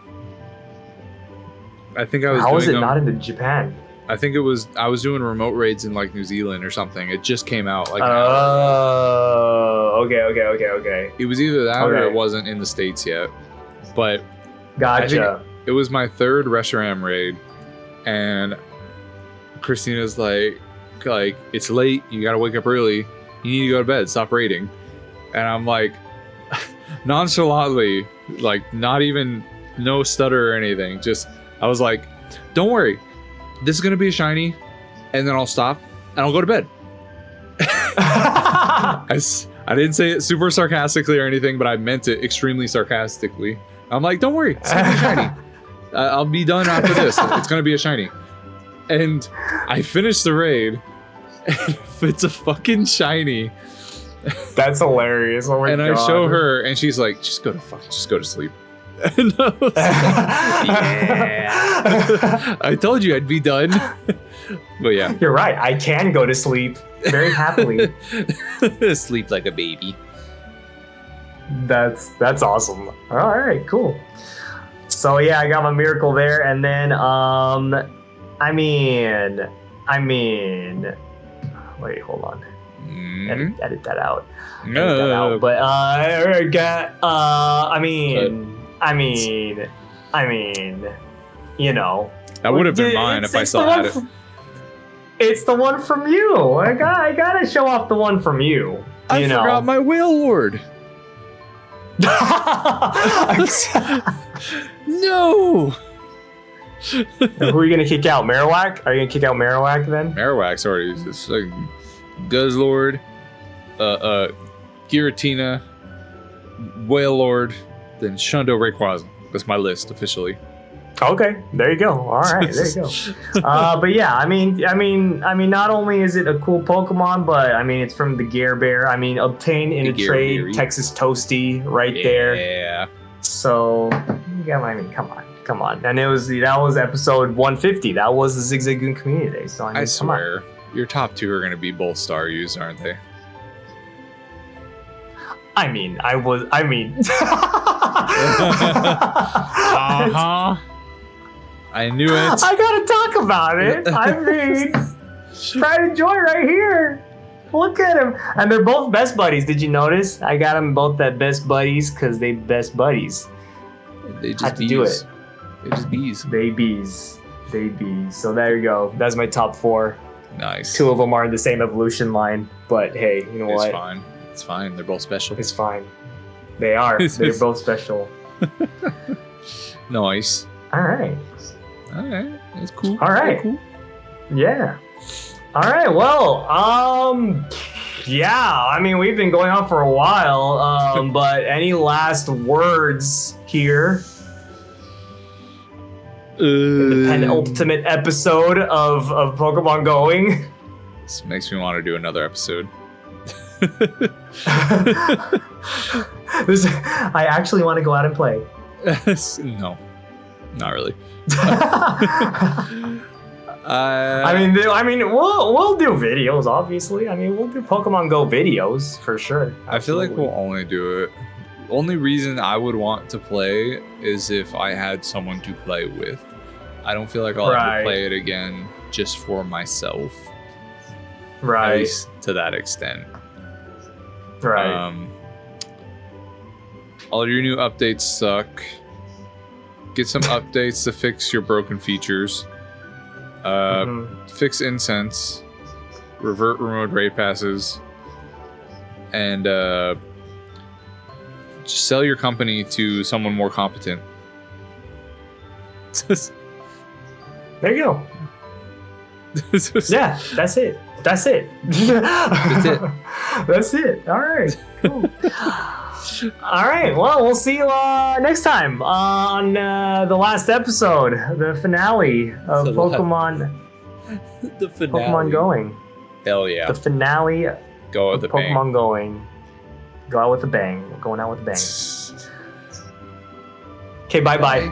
I think I was. How is it not in Japan? I think I was doing remote raids in like New Zealand or something. It just came out like. Oh, okay. It was either that or it wasn't in the States yet. But gotcha. it was my third Reshiram raid, and Christina's like, it's late. You gotta wake up early. You need to go to bed. Stop raiding. And I'm like, nonchalantly, like not even no stutter or anything. Just I was like, don't worry, this is gonna be a shiny, and then I'll stop and I'll go to bed. I didn't say it super sarcastically or anything, but I meant it extremely sarcastically. I'm like, don't worry, it's gonna be shiny. I'll be done after this. It's gonna be a shiny. And I finished the raid, and it's a fucking shiny. That's hilarious. Oh my and God. I show her, and she's like, just go to sleep. And I was like, yeah. I told you I'd be done. But yeah. You're right. I can go to sleep very happily. Sleep like a baby. That's awesome. All right, cool. So yeah, I got my miracle there, and then I mean, wait, hold on. Edit that out. No. But I mean, you know. That would have been mine if I still had it. It's the one from you. I gotta show off the one from you. I forgot my Whale Lord. No. Who are you gonna kick out? Marowak? Are you gonna kick out Marowak then? Marowak's already just like Guzzlord, Giratina, Whale Lord, then Shundo Rayquaza. That's my list officially. Okay, there you go. All right, there you go. But yeah, I mean, not only is it a cool Pokemon, but I mean, it's from the Gare Bear. I mean, obtained in a trade, Berry. Texas Toasty, right there. Yeah. So, yeah, I mean, come on. And that was episode 150. That was the Zigzagoon Community Day. So I swear, your top two are going to be both Staryus, aren't they? I mean. I knew it. I gotta talk about it. I mean, Pride and Joy right here. Look at him. And they're both best buddies. Did you notice? I got them both at best buddies because they best buddies. They just had to bees. do it. They just bees. They bees. So there you go. That's my top 4. Nice. 2 of them are in the same evolution line. But hey, you know what? It's fine. It's fine. They're both special. It's fine. They are. They're both special. Nice. All right. That's cool. All right. Cool. Yeah. All right. Well, yeah. I mean, we've been going on for a while. But any last words here? The penultimate episode of Pokemon Going. This makes me want to do another episode. I actually want to go out and play. No, not really. I mean, we'll do videos. Obviously, I mean, we'll do Pokemon Go videos for sure. Absolutely. I feel like we'll only do it. Only reason I would want to play is if I had someone to play with. I don't feel like I'll ever play it again just for myself. Right. At least to that extent. Right. All your new updates suck. Get some updates to fix your broken features. Fix incense. Revert remote raid passes. And just sell your company to someone more competent. There you go. Yeah, that's it. That's it. That's it. All right. Cool. All right. Well, we'll see you next time on the last episode, the finale of Pokemon. The finale. Pokemon Going. Hell yeah. The finale. Go with the Pokemon bang. Going. Go out with a bang. We're going out with a bang. Okay. Bye.